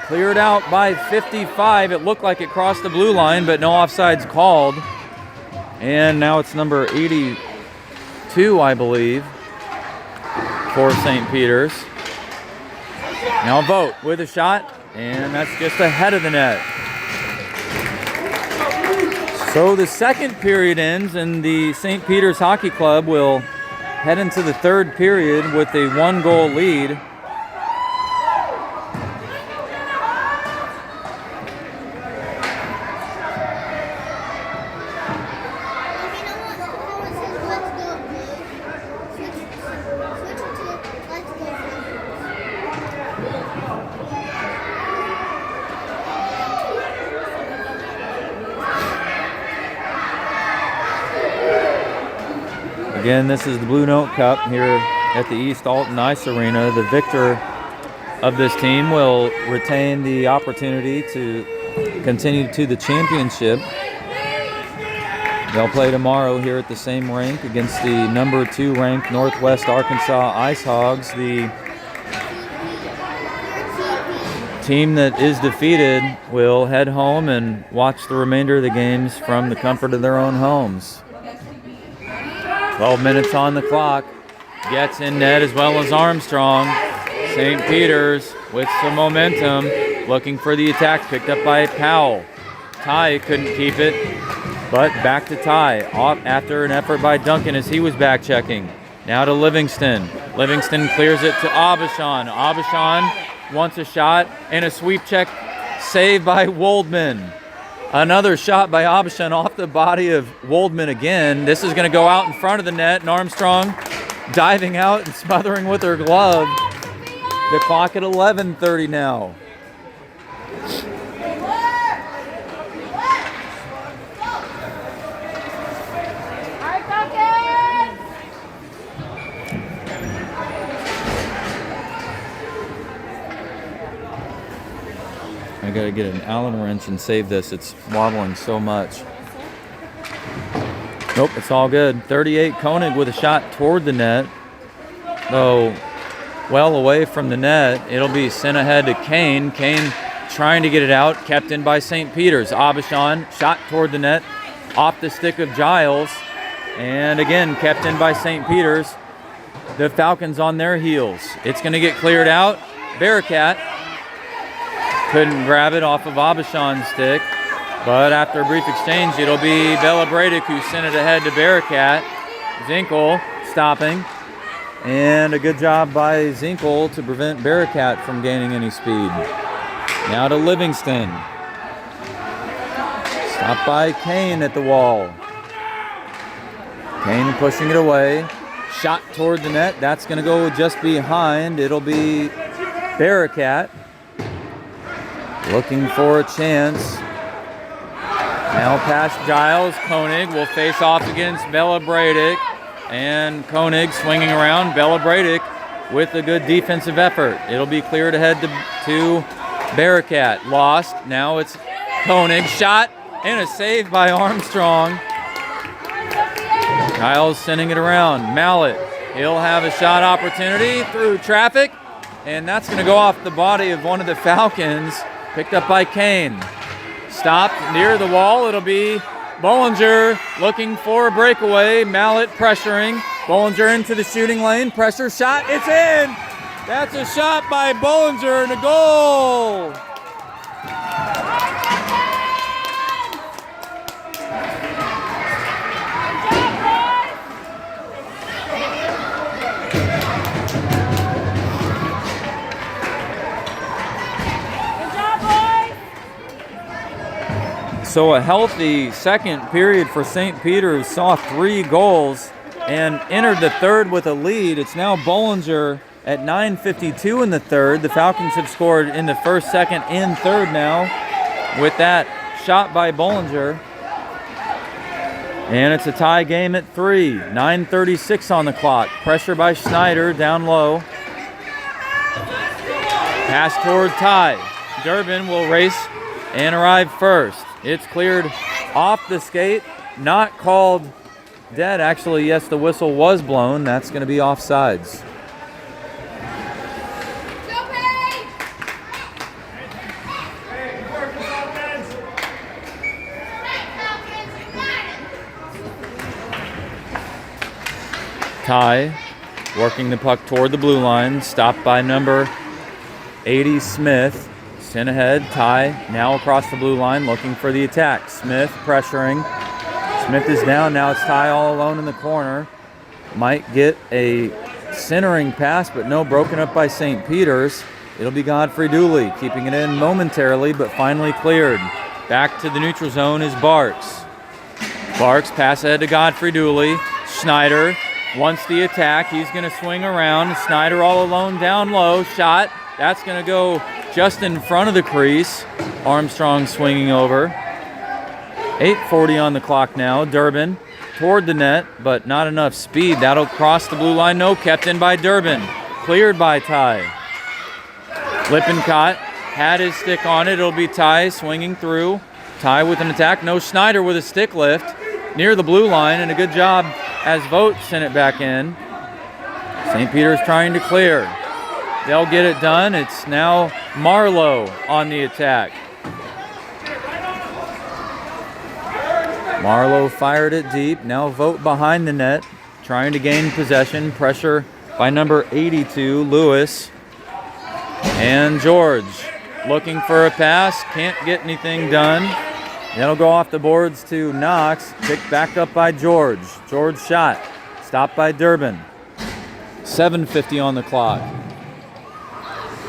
Cleared out by 55. It looked like it crossed the blue line, but no offsides called. And now it's number 82, I believe, for St. Peter's. Now Vogt with a shot, and that's just ahead of the net. So the second period ends, and the St. Peter's Hockey Club will head into the third period with a 1-goal lead. Again, this is the Blue Note Cup here at the East Alton Ice Arena. The victor of this team will retain the opportunity to continue to the championship. They'll play tomorrow here at the same rink against the number 2 ranked Northwest Arkansas Ice Hogs. The team that is defeated will head home and watch the remainder of the games from the comfort of their own homes. 12 minutes on the clock. Gets in net as well as Armstrong. St. Peter's with some momentum, looking for the attack, picked up by Powell. Ty couldn't keep it, but back to Ty, off after an effort by Duncan as he was back checking. Now to Livingston. Livingston clears it to Aubuchon. Aubuchon wants a shot and a sweep check saved by Woldman. Another shot by Aubuchon off the body of Woldman again. This is going to go out in front of the net, and Armstrong diving out and smothering with her glove. The clock at 11:30 now. I gotta get an Allen wrench and save this. It's wobbling so much. Nope, it's all good. 38, Koenig with a shot toward the net. Though well away from the net. It'll be sent ahead to Kane. Kane trying to get it out, kept in by St. Peter's. Aubuchon, shot toward the net, off the stick of Giles. And again, kept in by St. Peter's. The Falcons on their heels. It's gonna get cleared out. Bearcat couldn't grab it off of Aubuchon's stick, but after a brief exchange, it'll be Bella Bradick who sent it ahead to Bearcat. Zinkel stopping, and a good job by Zinkel to prevent Bearcat from gaining any speed. Now to Livingston. Stopped by Kane at the wall. Kane pushing it away. Shot toward the net. That's going to go just behind. It'll be Bearcat looking for a chance. Now past Giles. Koenig will face off against Bella Bradick. And Koenig swinging around. Bella Bradick with a good defensive effort. It'll be cleared ahead to Bearcat. Lost. Now it's Koenig. Shot and a save by Armstrong. Giles sending it around. Mallet. He'll have a shot opportunity through traffic. And that's going to go off the body of one of the Falcons. Picked up by Kane. Stopped near the wall. It'll be Bollinger looking for a breakaway. Mallet pressuring. Bollinger into the shooting lane. Pressure shot. It's in. That's a shot by Bollinger and a goal. So a healthy second period for St. Peter's, saw 3 goals and entered the third with a lead. It's now Bollinger at 9:52 in the third. The Falcons have scored in the first, second, and third now with that shot by Bollinger. And it's a tie game at 3. 9:36 on the clock. Pressure by Schneider down low. Pass toward Ty. Durbin will race and arrive first. It's cleared off the skate, not called dead. Actually, yes, the whistle was blown. That's going to be offsides. Ty working the puck toward the blue line, stopped by number 80, Smith. Sent ahead, Ty now across the blue line looking for the attack. Smith pressuring. Smith is down, now it's Ty all alone in the corner. Might get a centering pass, but no, broken up by St. Peter's. It'll be Godfrey Dooley keeping it in momentarily, but finally cleared. Back to the neutral zone is Barks. Barks pass ahead to Godfrey Dooley. Schneider wants the attack, he's gonna swing around. Schneider all alone down low, shot. That's gonna go just in front of the crease. Armstrong swinging over. 8:40 on the clock now. Durbin toward the net, but not enough speed. That'll cross the blue line. No, kept in by Durbin. Cleared by Ty. Lippincott had his stick on it. It'll be Ty swinging through. Ty with an attack. No, Schneider with a stick lift. near the blue line, and a good job as Vogt sent it back in. St. Peter's trying to clear. They'll get it done. It's now Marlowe on the attack. Marlowe fired it deep. Now Vogt behind the net, trying to gain possession. Pressure by number 82, Lewis. And George looking for a pass. Can't get anything done. That'll go off the boards to Knox. Picked back up by George. George shot. Stopped by Durbin. 7:50 on the clock.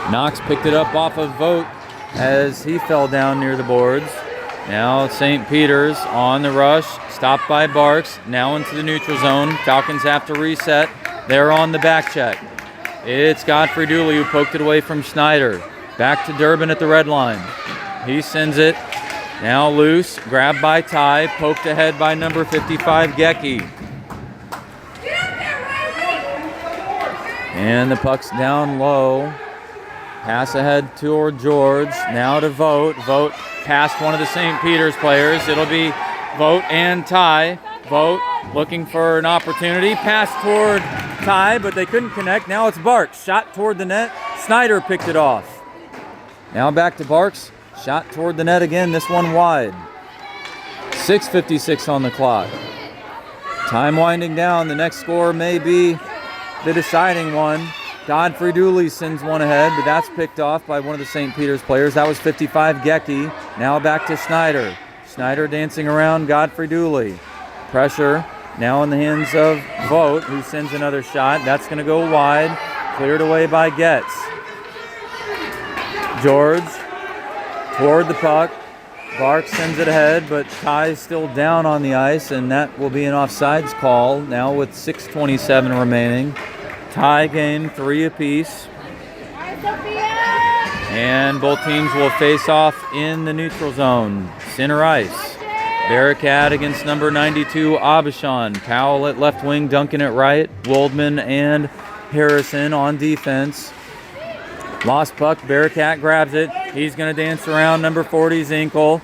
Knox picked it up off of Vogt as he fell down near the boards. Now St. Peter's on the rush, stopped by Barks, now into the neutral zone. Falcons have to reset. They're on the back check. It's Godfrey Dooley who poked it away from Schneider. Back to Durbin at the red line. He sends it. Now loose, grabbed by Ty, poked ahead by number 55, Gecki. And the puck's down low. Pass ahead toward George. Now to Vogt. Vogt past one of the St. Peter's players. It'll be Vogt and Ty. Vogt looking for an opportunity. Pass toward Ty, but they couldn't connect. Now it's Barks. Shot toward the net. Snyder picked it off. Now back to Barks. Shot toward the net again. This one wide. 6:56 on the clock. Time winding down. The next score may be the deciding one. Godfrey Dooley sends one ahead, but that's picked off by one of the St. Peter's players. That was 55, Gecki. Now back to Schneider. Schneider dancing around Godfrey Dooley. Pressure now in the hands of Vogt, who sends another shot. That's going to go wide. Cleared away by Getz. George toward the puck. Barks sends it ahead, but Ty's still down on the ice, and that will be an offsides call now with 6:27 remaining. Tie game, 3 apiece. And both teams will face off in the neutral zone. Center ice. Barricat against number 92, Abishon. Powell at left wing, Duncan at right. Waldman and Harrison on defense. Lost puck, Barricat grabs it. He's going to dance around number 40, Zinkel.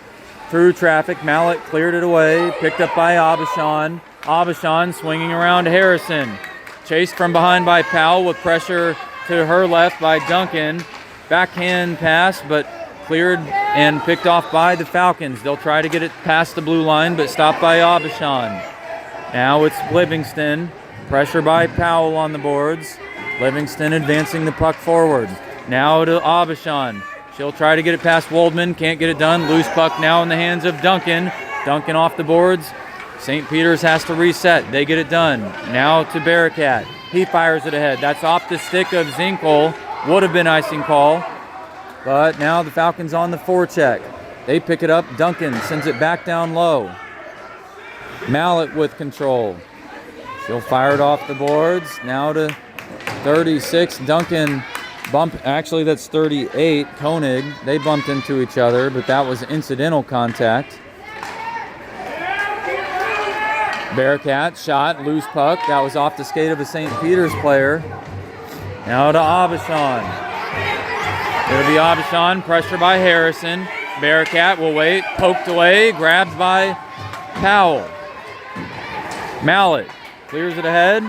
Through traffic, Mallet cleared it away. Picked up by Abishon. Abishon swinging around Harrison. Chased from behind by Powell with pressure to her left by Duncan. Backhand pass, but cleared and picked off by the Falcons. They'll try to get it past the blue line, but stopped by Abishon. Now it's Livingston. Pressure by Powell on the boards. Livingston advancing the puck forward. Now to Abishon. She'll try to get it past Waldman. Can't get it done. Loose puck now in the hands of Duncan. Duncan off the boards. St. Peter's has to reset. They get it done. Now to Barricat. He fires it ahead. That's off the stick of Zinkel. Would have been icing call. But now the Falcons on the forecheck. They pick it up. Duncan sends it back down low. Mallet with control. She'll fire it off the boards. Now to 36. Duncan actually that's 38. Koenig. They bumped into each other, but that was incidental contact. Bearcat shot, loose puck. That was off the skate of a St. Peter's player. Now to Abishon. It'll be Abishon, pressure by Harrison. Bearcat will wait, poked away, grabbed by Powell. Mallet clears it ahead.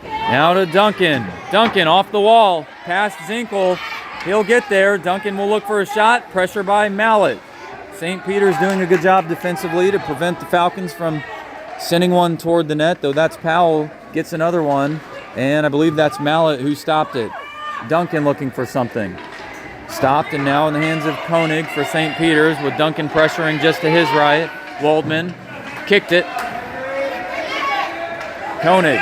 Now to Duncan. Duncan off the wall, past Zinkel. He'll get there. Duncan will look for a shot, pressure by Mallet. St. Peter's doing a good job defensively to prevent the Falcons from sending one toward the net, though that's Powell, gets another one, and I believe that's Mallet who stopped it. Duncan looking for something. Stopped, and now in the hands of Koenig for St. Peter's, with Duncan pressuring just to his right. Waldman kicked it. Koenig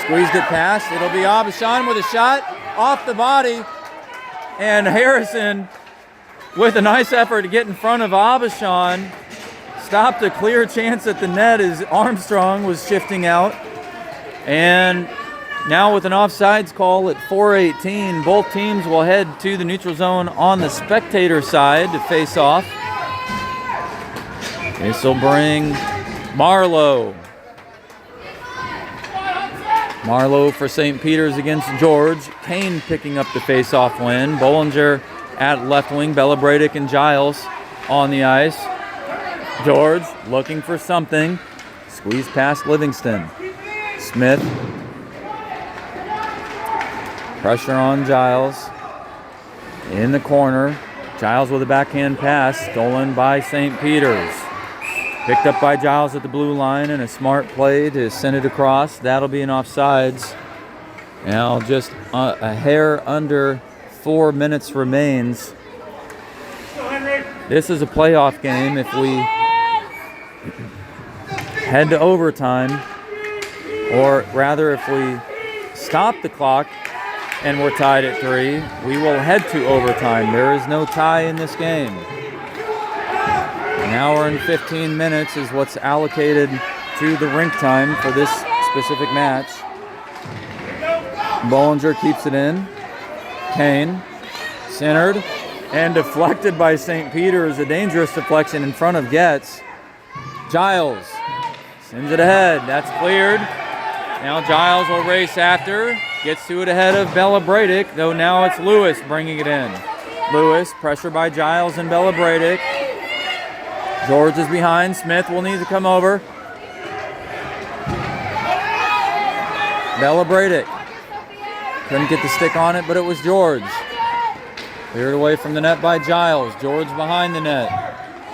squeezed it past. It'll be Abishon with a shot off the body, and Harrison with a nice effort to get in front of Abishon. Stopped a clear chance at the net as Armstrong was shifting out. And now with an offsides call at 4:18, both teams will head to the neutral zone on the spectator side to face off. This will bring Marlowe. Marlowe for St. Peter's against George. Kane picking up the face-off win. Bollinger at left wing. Bella Bradick and Giles on the ice. George looking for something. Squeeze past Livingston. Smith. Pressure on Giles. In the corner. Giles with a backhand pass. Stolen by St. Peter's. Picked up by Giles at the blue line, and a smart play to send it across. That'll be an offsides. Now just a hair under 4 minutes remains. This is a playoff game. If we head to overtime, or rather if we stop the clock and we're tied at 3, we will head to overtime. There is no tie in this game. An hour and 15 minutes is what's allocated to the rink time for this specific match. Bollinger keeps it in. Kane, centered and deflected by St. Peter's. A dangerous deflection in front of Getz. Giles sends it ahead. That's cleared. Now Giles will race after. Gets to it ahead of Bella Bradick, though now it's Lewis bringing it in. Lewis, pressure by Giles and Bella Bradick. George is behind. Smith will need to come over. Bella Bradick. Couldn't get the stick on it, but it was George. Cleared away from the net by Giles. George behind the net.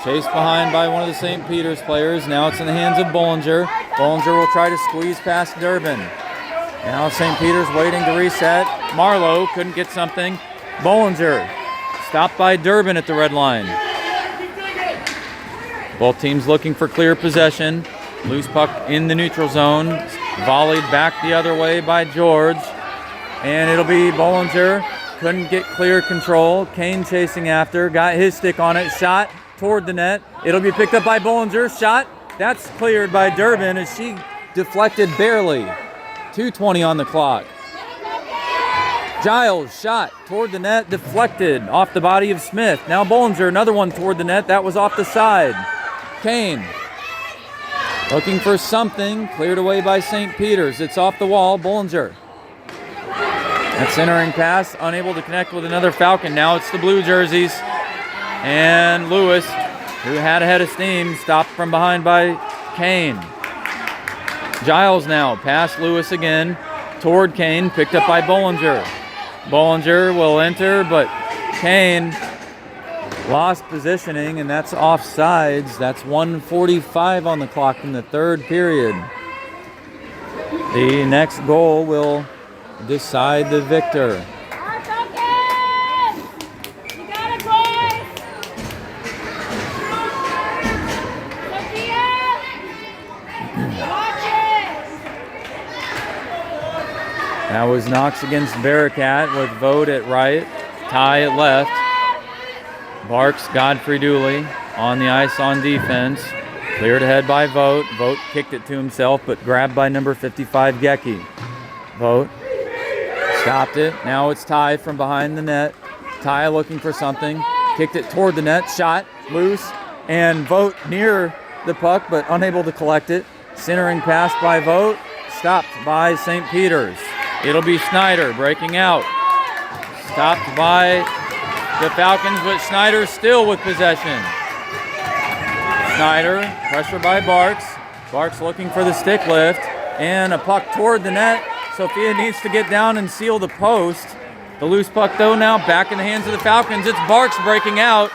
Chased behind by one of the St. Peter's players. Now it's in the hands of Bollinger. Bollinger will try to squeeze past Durbin. Now St. Peter's waiting to reset. Marlowe couldn't get something. Bollinger stopped by Durbin at the red line. Both teams looking for clear possession. Loose puck in the neutral zone. Volleyed back the other way by George. And it'll be Bollinger. Couldn't get clear control. Kane chasing after. Got his stick on it. Shot toward the net. It'll be picked up by Bollinger. Shot. That's cleared by Durbin as she deflected barely. 2:20 on the clock. Giles shot toward the net. Deflected off the body of Smith. Now Bollinger. Another one toward the net. That was off the side. Kane looking for something. Cleared away by St. Peter's. It's off the wall. Bollinger. That centering pass, unable to connect with another Falcon. Now it's the blue jerseys. And Lewis, who had a head of steam, stopped from behind by Kane. Giles now, past Lewis again, toward Kane, picked up by Bollinger. Bollinger will enter, but Kane lost positioning, and that's offsides. That's 1:45 on the clock in the third period. The next goal will decide the victor. That was Knox against Bearcat with Vogt at right, Ty at left. Barks, Godfrey Dooley on the ice on defense. Cleared ahead by Vogt. Vogt kicked it to himself, but grabbed by number 55, Gecki. Vogt stopped it. Now it's Ty from behind the net. Ty looking for something. Kicked it toward the net. Shot loose. And Vogt near the puck, but unable to collect it. Centering pass by Vogt. Stopped by St. Peter's. It'll be Snyder breaking out. Stopped by the Falcons, but Snyder still with possession. Snyder, pressure by Barks. Barks looking for the stick lift. And a puck toward the net. Sophia needs to get down and seal the post. The loose puck, though, now back in the hands of the Falcons. It's Barks breaking out.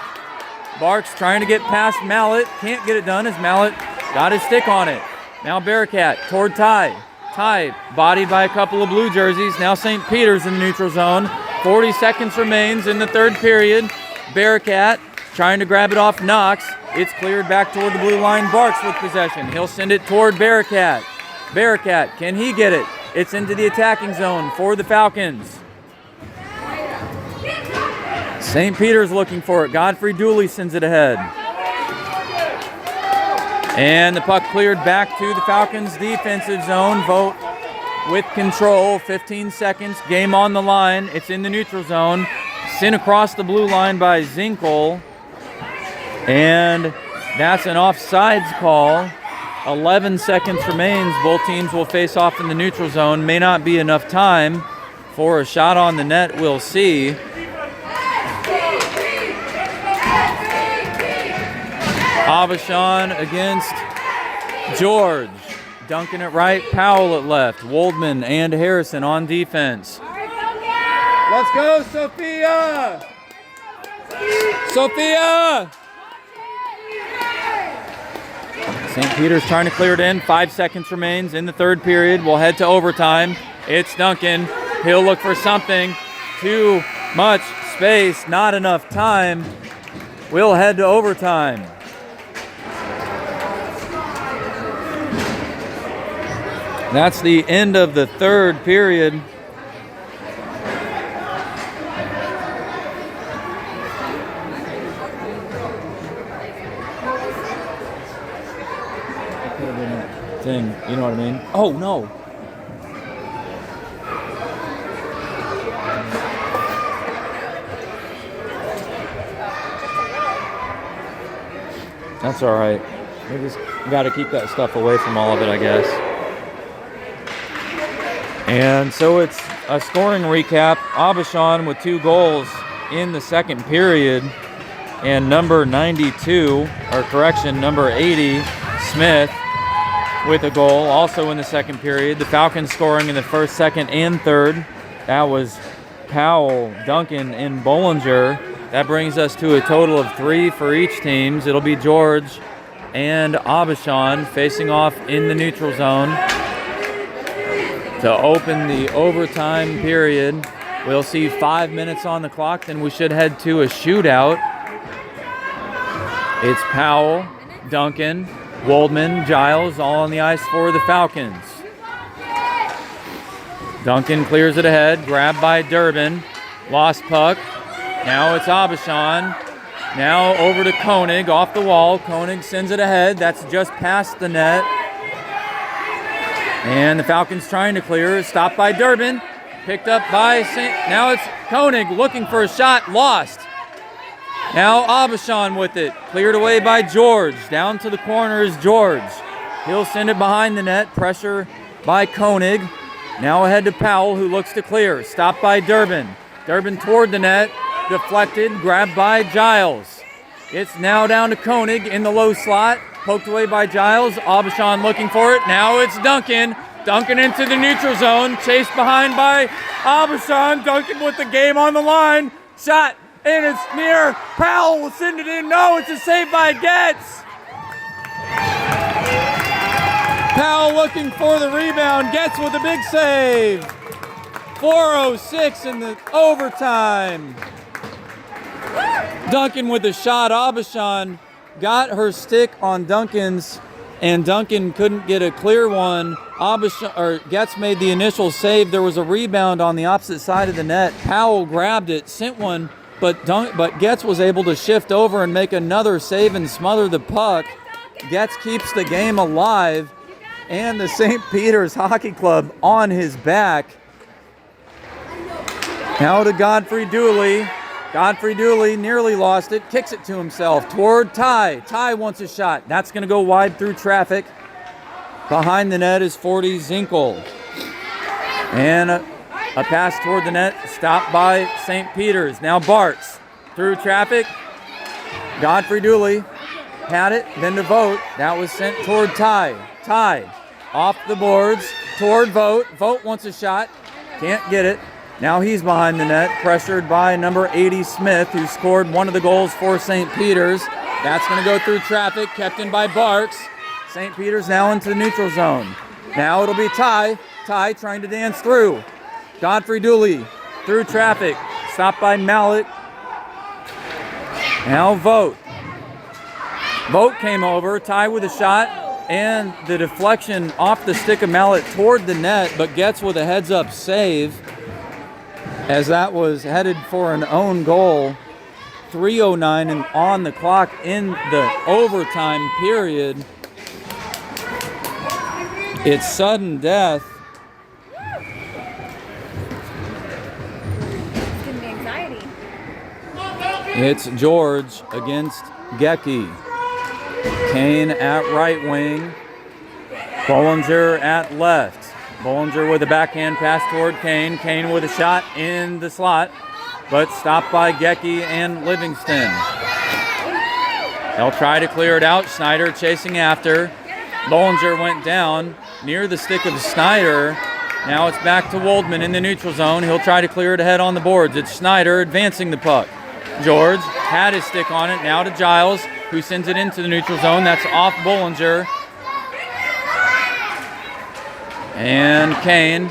Barks trying to get past Mallet. Can't get it done as Mallet got his stick on it. Now Bearcat toward Ty. Ty bodied by a couple of blue jerseys. Now St. Peter's in the neutral zone. 40 seconds remains in the third period. Bearcat trying to grab it off Knox. It's cleared back toward the blue line. Barks with possession. He'll send it toward Bearcat. Bearcat, can he get it? It's into the attacking zone for the Falcons. St. Peter's looking for it. Godfrey Dooley sends it ahead. And the puck cleared back to the Falcons' defensive zone. Vogt with control. 15 seconds. Game on the line. It's in the neutral zone. Sent across the blue line by Zinkel. And that's an offsides call. 11 seconds remains. Both teams will face off in the neutral zone. May not be enough time for a shot on the net. We'll see. Avachon against George. Duncan at right, Powell at left. Waldman and Harrison on defense. Let's go, Sophia! Sophia! St. Peter's trying to clear it in. 5 seconds remains in the third period. We'll head to overtime. It's Duncan. He'll look for something. Too much space, not enough time. We'll head to overtime. That's the end of the third period. Thing, you know what I mean? Oh no. That's all right. We just got to keep that stuff away from all of it, I guess. And so it's a scoring recap. Abishan with 2 goals in the second period. And number 92, or correction, number 80, Smith, with a goal also in the second period. The Falcons scoring in the first, second, and third. That was Powell, Duncan, and Bollinger. That brings us to a total of 3 for each teams. It'll be George and Abishan facing off in the neutral zone to open the overtime period. We'll see 5 minutes on the clock, then we should head to a shootout. It's Powell, Duncan, Waldman, Giles, all on the ice for the Falcons. Duncan clears it ahead, grabbed by Durbin, lost puck. Now it's Abishan. Now over to Koenig, off the wall. Koenig sends it ahead. That's just past the net. And the Falcons trying to clear. Stopped by Durbin. Picked up by Now it's Koenig looking for a shot. Lost. Now Abishan with it. Cleared away by George. Down to the corner is George. He'll send it behind the net. Pressure by Koenig. Now ahead to Powell, who looks to clear. Stopped by Durbin. Durbin toward the net. Deflected. Grabbed by Giles. It's now down to Koenig in the low slot. Poked away by Giles. Abishan looking for it. Now it's Duncan. Duncan into the neutral zone. Chased behind by Abishan. Duncan with the game on the line. Shot. And it's near. Powell will send it in. No, it's a save by Getz. Powell looking for the rebound. Getz with a big save. 4:06 in the overtime. Duncan with a shot. Abishan got her stick on Duncan's, and Duncan couldn't get a clear one. Getz made the initial save. There was a rebound on the opposite side of the net. Powell grabbed it, sent one, but Getz was able to shift over and make another save and smother the puck. Getz keeps the game alive, and the St. Peter's Hockey Club on his back. Now to Godfrey Dooley. Godfrey Dooley nearly lost it, kicks it to himself toward Ty. Ty wants a shot. That's going to go wide through traffic. Behind the net is 40 Zinkel. And a pass toward the net, stopped by St. Peter's. Now Bartz through traffic. Godfrey Dooley had it, then to Vogt. That was sent toward Ty. Ty off the boards toward Vogt. Vogt wants a shot, can't get it. Now he's behind the net, pressured by number 80 Smith, who scored one of the goals for St. Peter's. That's going to go through traffic, kept in by Barks. St. Peter's now into the neutral zone. Now it'll be Ty. Ty trying to dance through. Godfrey Dooley through traffic, stopped by Mallet. Now Vogt. Vogt came over, Ty with a shot, and the deflection off the stick of Mallet toward the net, but Getz with a heads-up save, as that was headed for an own goal. 3:09 and on the clock in the overtime period. It's sudden death. It's giving me anxiety. It's George against Gecki. Kane at right wing. Bollinger at left. Bollinger with a backhand pass toward Kane. Kane with a shot in the slot, but stopped by Gecki and Livingston. They'll try to clear it out. Schneider chasing after. Bollinger went down near the stick of Snyder. Now it's back to Waldman in the neutral zone. He'll try to clear it ahead on the boards. It's Snyder advancing the puck. George had his stick on it. Now to Giles, who sends it into the neutral zone. That's off Bollinger. And Kane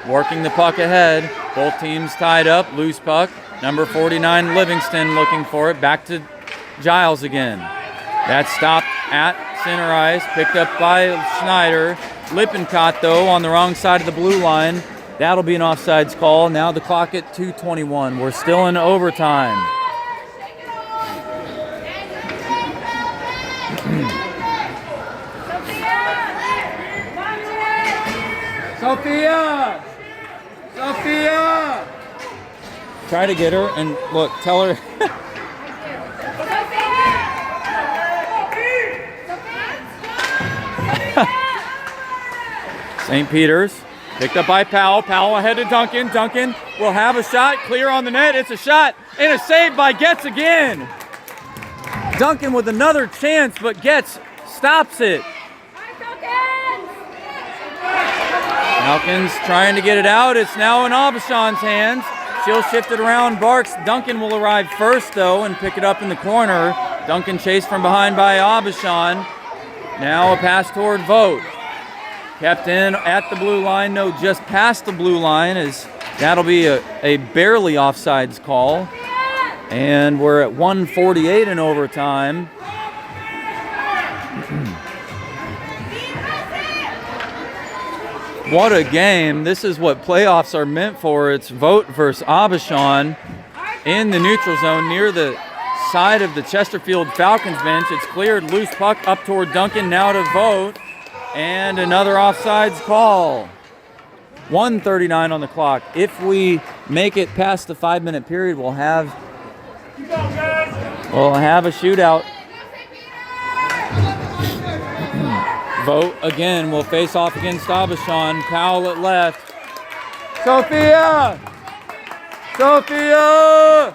working the puck ahead. Both teams tied up. Loose puck. Number 49, Livingston, looking for it. Back to Giles again. That stopped at center ice. Picked up by Schneider. Lippincott, though, on the wrong side of the blue line. That'll be an offsides call. Now the clock at 2:21. We're still in overtime. Sophia! Sophia! Try to get her and look, tell her. St. Peter's picked up by Powell. Powell ahead to Duncan. Duncan will have a shot. Clear on the net. It's a shot and a save by Getz again. Duncan with another chance, but Getz stops it. Malkin's trying to get it out. It's now in Abishon's hands. She'll shift it around. Barks. Duncan will arrive first, though, and pick it up in the corner. Duncan chased from behind by Abishon. Now a pass toward Vogt. Kept in at the blue line. No, just past the blue line. That'll be a barely offsides call. And we're at 1:48 in overtime. What a game. This is what playoffs are meant for. It's Vogt versus Abishon in the neutral zone near the side of the Chesterfield Falcons bench. It's cleared. Loose puck up toward Duncan. Now to Vogt. And another offsides call. 1:39 on the clock. If we make it past the 5-minute period, we'll have a shootout. Vogt again will face off against Abishon. Powell at left. Sophia! Sophia!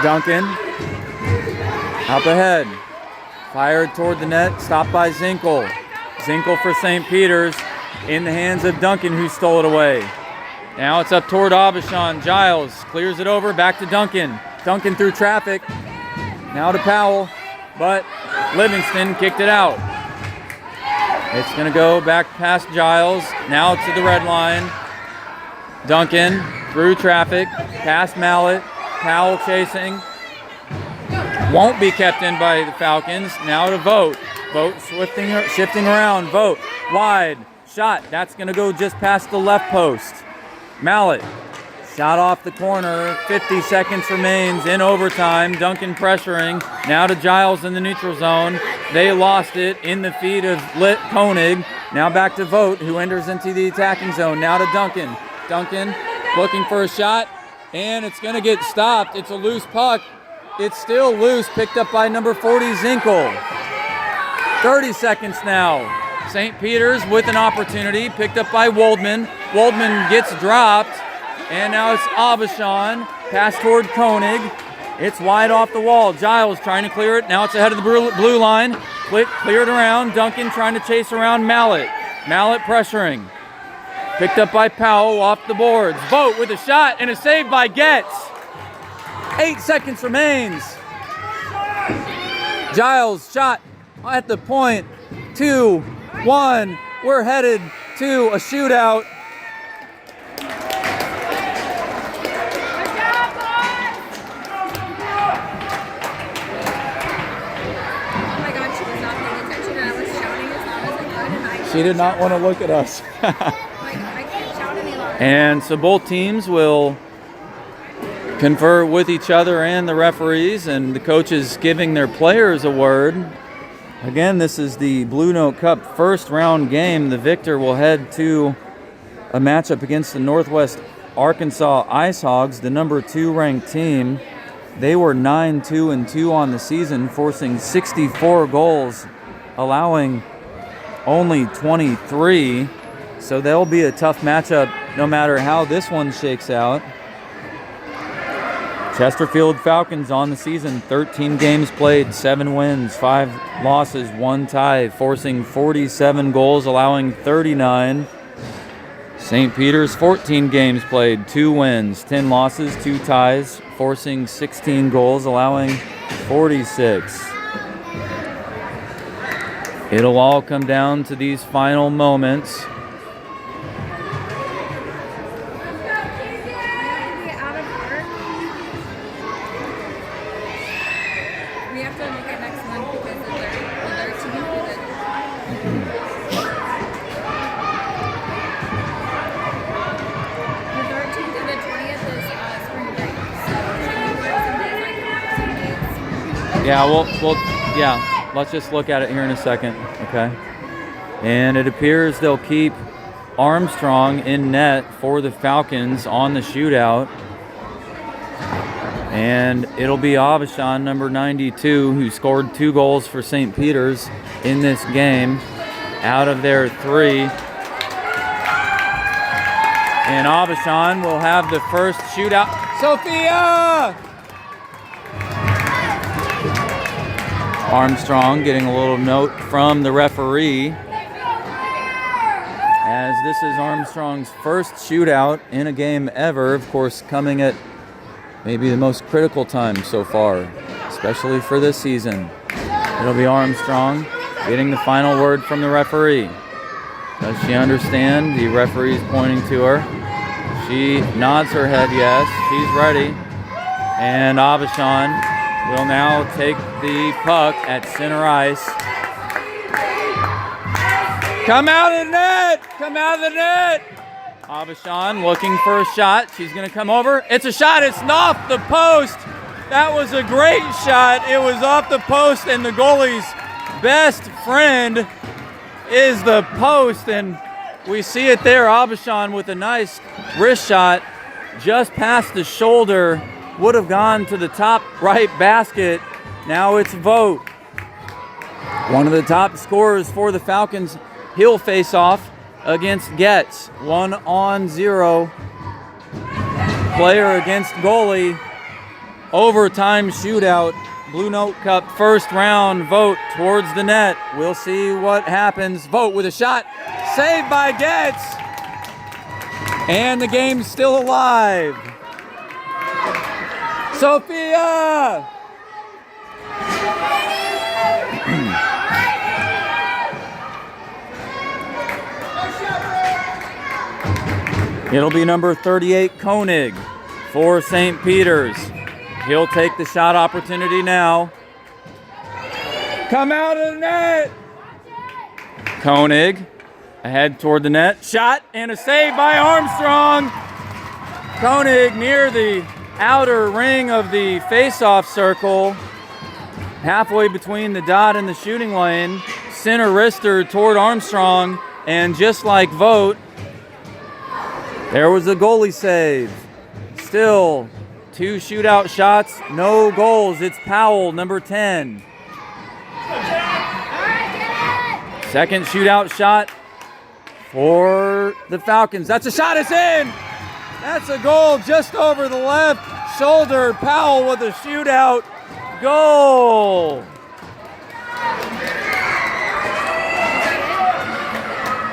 Duncan. Up ahead. Fired toward the net. Stopped by Zinkel. Zinkel for St. Peter's. In the hands of Duncan, who stole it away. Now it's up toward Abishon. Giles clears it over. Back to Duncan. Duncan through traffic. Now to Powell. But Livingston kicked it out. It's going to go back past Giles. Now to the red line. Duncan through traffic. Past Mallet. Powell chasing. Won't be kept in by the Falcons. Now to Vogt. Vogt shifting around. Vogt wide. Shot. That's going to go just past the left post. Mallet. Shot off the corner. 50 seconds remains in overtime. Duncan pressuring. Now to Giles in the neutral zone. They lost it in the feet of Koenig. Now back to Vogt, who enters into the attacking zone. Now to Duncan. Duncan looking for a shot. And it's going to get stopped. It's a loose puck. It's still loose. Picked up by number 40, Zinkel. 30 seconds now. St. Peter's with an opportunity. Picked up by Waldman. Waldman gets dropped. And now it's Abishon. Pass toward Koenig. It's wide off the wall. Giles trying to clear it. Now it's ahead of the blue line. Cleared around. Duncan trying to chase around Mallet. Mallet pressuring. Picked up by Powell off the boards. Vogt with a shot and a save by Getz. 8 seconds remains. Giles shot at the point. 2-1. We're headed to a shootout. She did not want to look at us. And so both teams will confer with each other and the referees, and the coaches giving their players a word. Again, this is the Blue Note Cup first round game. The victor will head to a matchup against the Northwest Arkansas Ice Hogs, the number 2 ranked team. They were 9-2-2 on the season, forcing 64 goals, allowing only 23. So they'll be a tough matchup no matter how this one shakes out. Chesterfield Falcons on the season, 13 games played, 7 wins, 5 losses, 1 tie, forcing 47 goals, allowing 39. St. Peter's, 14 games played, 2 wins, 10 losses, 2 ties, forcing 16 goals, allowing 46. It'll all come down to these final moments. We have to make it next month because of their team. The 13th to the 20th is spring break. So Yeah, let's just look at it here in a second, okay? And it appears they'll keep Armstrong in net for the Falcons on the shootout. And it'll be Avishon, number 92, who scored 2 goals for St. Peter's in this game out of their 3. And Avishon will have the first shootout. Sophia! Armstrong getting a little note from the referee, as this is Armstrong's first shootout in a game ever, of course coming at maybe the most critical time so far, especially for this season. It'll be Armstrong getting the final word from the referee. Does she understand? The referee's pointing to her. She nods her head yes, she's ready. And Avishon will now take the puck at center ice. Come out of the net! Come out of the net! Avishon looking for a shot. She's going to come over. It's a shot. It's off the post. That was a great shot. It was off the post, and the goalie's best friend is the post. And we see it there. Avishon with a nice wrist shot just past the shoulder. Would have gone to the top right basket. Now it's Vogt. One of the top scorers for the Falcons. He'll face off against Getz. 1-on-0. Player against goalie. Overtime shootout. Blue Note Cup first round. Vogt towards the net. We'll see what happens. Vogt with a shot. Saved by Getz. And the game's still alive. Sophia! It'll be number 38, Koenig, for St. Peter's. He'll take the shot opportunity now. Come out of the net! Koenig ahead toward the net. Shot and a save by Armstrong. Koenig near the outer ring of the face-off circle, halfway between the dot and the shooting lane. Center wrister toward Armstrong, and just like Vogt, there was a goalie save. Still 2 shootout shots, no goals. It's Powell, number 10. Second shootout shot for the Falcons. That's a shot, it's in! That's a goal just over the left shoulder. Powell with a shootout goal.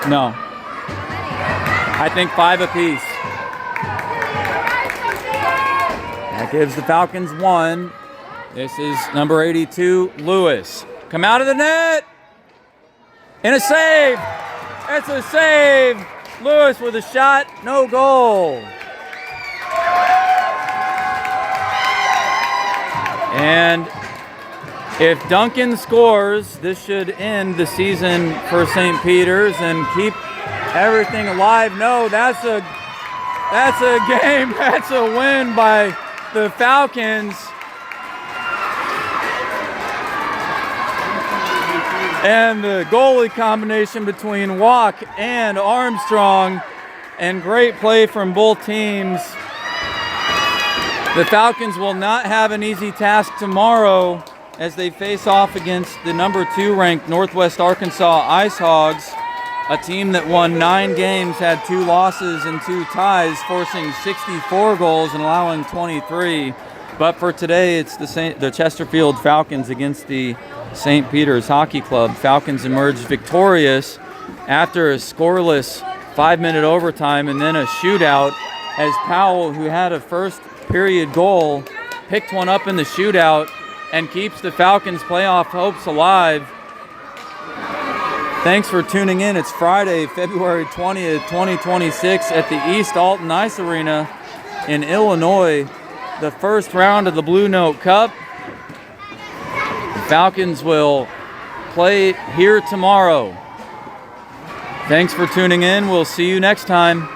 No. I think 5 apiece. That gives the Falcons 1. This is number 82, Lewis. Come out of the net. And a save. That's a save. Lewis with a shot, no goal. And if Duncan scores, this should end the season for St. Peter's and keep everything alive. No, that's a game. That's a win by the Falcons. And the goalie combination between Walk and Armstrong, and great play from both teams. The Falcons will not have an easy task tomorrow as they face off against the number 2 ranked Northwest Arkansas Ice Hogs, a team that won 9 games, had 2 losses and 2 ties, forcing 64 goals and allowing 23. But for today, it's the Chesterfield Falcons against the St. Peter's Hockey Club. Falcons emerged victorious after a scoreless 5-minute overtime and then a shootout, as Powell, who had a first period goal, picked one up in the shootout and keeps the Falcons' playoff hopes alive. Thanks for tuning in. It's Friday, February 20th, 2026 at the East Alton Ice Arena in Illinois. The first round of the Blue Note Cup. The Falcons will play here tomorrow. Thanks for tuning in. We'll see you next time.